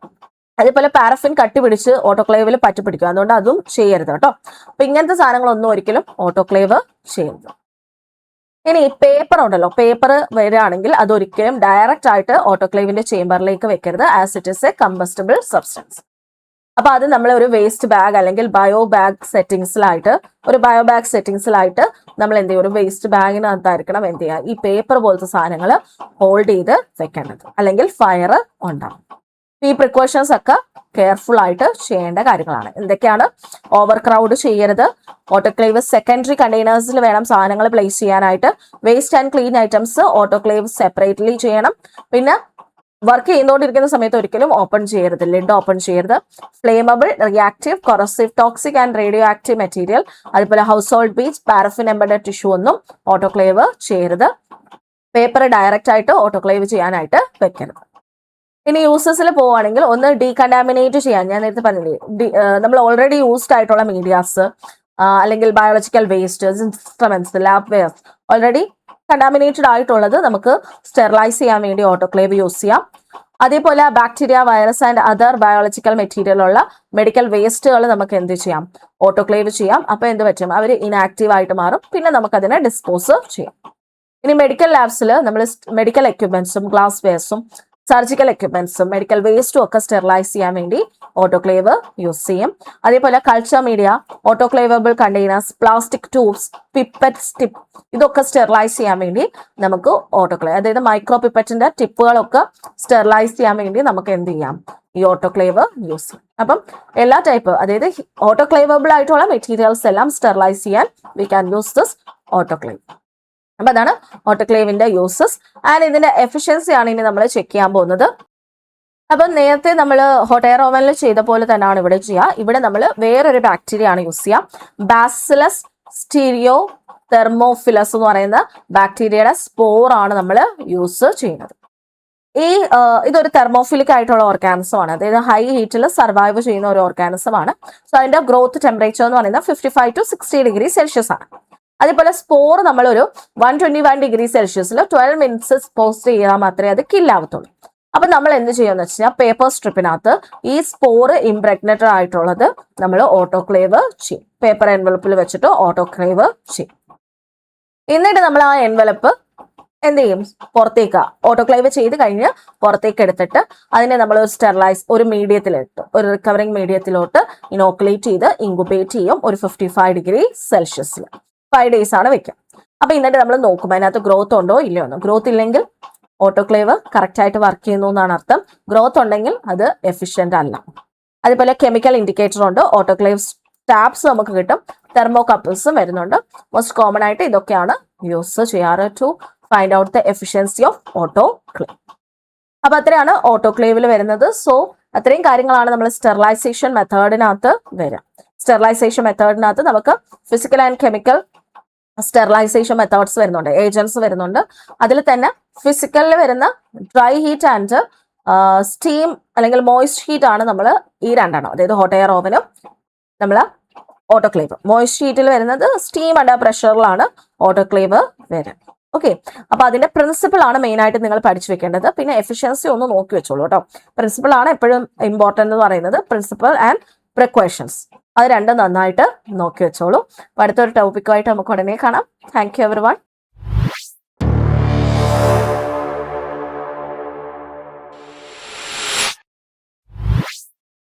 അതേപോലെ പാരഫിൻ കട്ടി പിടിച്ച് ഓട്ടോക്ലേവിൽ പറ്റി പിടിക്കും. അതുകൊണ്ട് അതും ചെയ്യരുത് കേട്ടോ. അപ്പൊ ഇങ്ങനത്തെ സാധനങ്ങളൊന്നും ഒരിക്കലും ഓട്ടോക്ലേവ് ചെയ്യരുത്. ഇനി പേപ്പർ ഉണ്ടല്ലോ, പേപ്പർ വരികയാണെങ്കിൽ അതൊരിക്കലും ഡയറക്റ്റ് ആയിട്ട് ഓട്ടോക്ലേവിന്റെ ചേംബറിലേക്ക് വെക്കരുത്. As it is A combustible substance. അപ്പൊ അത് നമ്മൾ ഒരു വേസ്റ്റ് ബാഗ് അല്ലെങ്കിൽ ബയോ ബാഗ് സെറ്റിംഗ്സിലായിട്ട് നമ്മൾ എന്ത് ചെയ്യും? ഒരു വേസ്റ്റ് ബാഗിനകത്തായിരിക്കണം എന്ത് ചെയ്യുക? ഈ പേപ്പർ പോലത്തെ സാധനങ്ങൾ ഹോൾഡ് ചെയ്ത് വെക്കേണ്ടത്, അല്ലെങ്കിൽ ഫയർ ഉണ്ടാവും. ഈ പ്രിക്കോഷൻസ് ഒക്കെ കെയർഫുൾ ആയിട്ട് ചെയ്യേണ്ട കാര്യങ്ങളാണ്. എന്തൊക്കെയാണ്? ഓവർ ക്രൗഡ് ചെയ്യരുത്. ഓട്ടോക്ലേവ് സെക്കൻഡറി കണ്ടെയ്നേഴ്സിൽ വേണം സാധനങ്ങൾ പ്ലേസ് ചെയ്യാനായിട്ട്. Waste and clean items autoclave separately ചെയ്യണം. പിന്നെ വർക്ക് ചെയ്തുകൊണ്ടിരിക്കുന്ന സമയത്ത് ഒരിക്കലും ഓപ്പൺ ചെയ്യരുത്, ലിഡ് ഓപ്പൺ ചെയ്യരുത്. Flammable, reactive, corrosive, toxic and radioactive material, അതുപോലെ household bleach, paraffin embedded tissue ഒന്നും ഓട്ടോക്ലേവ് ചെയ്യരുത്. പേപ്പർ ഡയറക്റ്റ് ആയിട്ട് ഓട്ടോക്ലേവ് ചെയ്യാനായിട്ട് വെക്കരുത്. ഇനി യൂസസിൽ പോവുകയാണെങ്കിൽ ഒന്ന് ഡീകണ്ടാമിനേറ്റ് ചെയ്യാൻ, ഞാൻ നേരത്തെ പറഞ്ഞില്ലേ, നമ്മൾ ഓൾറെഡി യൂസ്ഡ് ആയിട്ടുള്ള മീഡിയാസ് അല്ലെങ്കിൽ biological waste, instruments, lab wares already contaminated ആയിട്ടുള്ളത് നമുക്ക് സ്റ്റെറിലൈസ് ചെയ്യാൻ വേണ്ടി ഓട്ടോക്ലേവ് യൂസ് ചെയ്യാം. അതേപോലെ bacteria, virus and other biological material ഉള്ള മെഡിക്കൽ വേസ്റ്റുകൾ നമുക്ക് എന്ത് ചെയ്യാം? ഓട്ടോക്ലേവ് ചെയ്യാം. അപ്പൊ എന്ത് പറ്റും? അവർ ഇനാക്റ്റീവ് ആയിട്ട് മാറും. പിന്നെ നമുക്ക് അതിനെ ഡിസ്പോസ് ചെയ്യാം. ഇനി മെഡിക്കൽ ലാബ്സിൽ നമ്മൾ മെഡിക്കൽ എക്യുപ്മെന്റ്സും ഗ്ലാസ് വെയർസും സർജിക്കൽ എക്യുപ്മെന്റ്സും മെഡിക്കൽ വേസ്റ്റും ഒക്കെ സ്റ്റെറിലൈസ് ചെയ്യാൻ വേണ്ടി ഓട്ടോക്ലേവ് യൂസ് ചെയ്യും. അതേപോലെ culture media, autoclavable containers, plastic tubes, pipette സ്റ്റിപ്പ്, ഇതൊക്കെ സ്റ്റെറിലൈസ് ചെയ്യാൻ വേണ്ടി നമുക്ക് ഓട്ടോക്ലേവ്, അതായത് മൈക്രോ പിപ്പറ്റിന്റെ ടിപ്പുകളൊക്കെ സ്റ്റെറിലൈസ് ചെയ്യാൻ വേണ്ടി നമുക്ക് എന്ത് ചെയ്യാം? ഈ ഓട്ടോക്ലേവ് യൂസ് ചെയ്യും. അപ്പം എല്ലാ ടൈപ്പ്, അതായത് ഓട്ടോക്ലേവബിൾ ആയിട്ടുള്ള മെറ്റീരിയൽസ് എല്ലാം സ്റ്റെറിലൈസ് ചെയ്യാൻ V can use this autoclave. അപ്പൊ അതാണ് ഓട്ടോക്ലേവിന്റെ യൂസസ്. ആൻഡ് ഇതിന്റെ എഫിഷ്യൻസി ആണ് ഇനി നമ്മൾ ചെക്ക് ചെയ്യാൻ പോകുന്നത്. അപ്പൊ നേരത്തെ നമ്മൾ ഹോട്ട് എയർ ഓവനിൽ ചെയ്ത പോലെ തന്നെയാണ് ഇവിടെ ചെയ്യുക. ഇവിടെ നമ്മൾ വേറൊരു ബാക്ടീരിയ ആണ് യൂസ് ചെയ്യുക. ബാസിലസ് സ്റ്റീരിയോ തെർമോഫിലസ് എന്ന് പറയുന്ന ബാക്ടീരിയയുടെ സ്പോർ ആണ് നമ്മൾ യൂസ് ചെയ്യുന്നത്. ഇതൊരു തെർമോഫിലിക് ആയിട്ടുള്ള ഓർഗാനിസം ആണ്. അതായത് ഹൈ ഹീറ്റിൽ സർവൈവ് ചെയ്യുന്ന ഒരു ഓർഗാനിസം ആണ്. സോ അതിന്റെ ഗ്രോത്ത് ടെമ്പറേച്ചർ എന്ന് പറയുന്നത് 55 to 60 ഡിഗ്രി സെൽഷ്യസ് ആണ്. അതേപോലെ സ്പോർ നമ്മളൊരു 121 ഡിഗ്രി സെൽഷ്യസിൽ 12 മിനിറ്റ്സ് പോസ്റ്റ് ചെയ്താൽ മാത്രമേ അത് കില്ലാവത്തുള്ളൂ. അപ്പൊ നമ്മൾ എന്ത് ചെയ്യുമെന്ന് വെച്ച് കഴിഞ്ഞാൽ പേപ്പർ സ്ട്രിപ്പിനകത്ത് ഈ സ്പോർ ഇംപ്രഗ്നേറ്റഡ് ആയിട്ടുള്ളത് നമ്മൾ ഓട്ടോക്ലേവ് ചെയ്യും. പേപ്പർ എൻവലപ്പിൽ വെച്ചിട്ട് ഓട്ടോക്ലേവ് ചെയ്യും. എന്നിട്ട് നമ്മൾ ആ എൻവലപ്പ് എന്ത് ചെയ്യും, പുറത്തേക്ക് ഓട്ടോക്ലേവ് ചെയ്ത് കഴിഞ്ഞ് പുറത്തേക്ക് എടുത്തിട്ട് അതിനെ നമ്മൾ ഒരു മീഡിയത്തിലിട്ട് ഒരു റിക്കവറിങ് മീഡിയത്തിലോട്ട് ഇനോക്കുലേറ്റ് ചെയ്ത് ഇൻകുബേറ്റ് ചെയ്യും ഒരു 55 ഡിഗ്രി സെൽഷ്യസിൽ 5 days ആണ് വെക്കുക. അപ്പൊ എന്നിട്ട് നമ്മൾ നോക്കും അതിനകത്ത് ഗ്രോത്ത് ഉണ്ടോ ഇല്ലയോ എന്ന്. ഗ്രോത്ത് ഇല്ലെങ്കിൽ ഓട്ടോക്ലേവ് കറക്റ്റ് ആയിട്ട് വർക്ക് ചെയ്യുന്നു എന്നാണ് അർത്ഥം. ഗ്രോത്ത് ഉണ്ടെങ്കിൽ അത് എഫിഷ്യന്റ് അല്ല. അതുപോലെ കെമിക്കൽ ഇൻഡിക്കേറ്റർ ഉണ്ട്. ഓട്ടോക്ലേവ് ടാപ്സ് നമുക്ക് കിട്ടും. തെർമോകപ്പിൾസും വരുന്നുണ്ട്. മോസ്റ്റ് കോമൺ ആയിട്ട് ഇതൊക്കെയാണ് യൂസ് ചെയ്യാറ് to find out the efficiency of autoclave. അപ്പൊ അത്രയാണ് ഓട്ടോക്ലേവിൽ വരുന്നത്. സോ അത്രയും കാര്യങ്ങളാണ് നമ്മൾ സ്റ്റെറിലൈസേഷൻ മെത്തേഡിനകത്ത് വരിക. സ്റ്റെറിലൈസേഷൻ മെത്തേഡിനകത്ത് നമുക്ക് physical and chemical sterilization methods വരുന്നുണ്ട്, ഏജൻസ് വരുന്നുണ്ട്. അതിൽ തന്നെ ഫിസിക്കലിൽ വരുന്ന ഡ്രൈ ഹീറ്റ് ആൻഡ് സ്റ്റീം അല്ലെങ്കിൽ മോയിസ്റ്റ് ഹീറ്റ് ആണ് നമ്മൾ ഈ രണ്ടെണ്ണം, അതായത് ഹോട്ട് എയർ ഓവനും നമ്മൾ ഓട്ടോക്ലേവ്. മോയിസ്റ്റ് ഹീറ്റിൽ വരുന്നത് സ്റ്റീം അണ്ടർ പ്രഷറിലാണ് ഓട്ടോക്ലേവ് വരിക. ഓക്കെ, അപ്പൊ അതിന്റെ പ്രിൻസിപ്പിൾ ആണ് മെയിൻ ആയിട്ട് നിങ്ങൾ പഠിച്ചു വെക്കേണ്ടത്. പിന്നെ എഫിഷ്യൻസി ഒന്ന് നോക്കി വെച്ചോളൂ കേട്ടോ. പ്രിൻസിപ്പിൾ ആണ് എപ്പോഴും ഇമ്പോർട്ടന്റ് എന്ന് പറയുന്നത്. പ്രിൻസിപ്പിൾ ആൻഡ് പ്രിക്കോഷൻസ് അത് രണ്ടും നന്നായിട്ട് നോക്കി വെച്ചോളൂ. അടുത്തൊരു ടോപ്പിക്കുമായിട്ട് നമുക്ക് ഉടനെ കാണാം. Thank you everyone.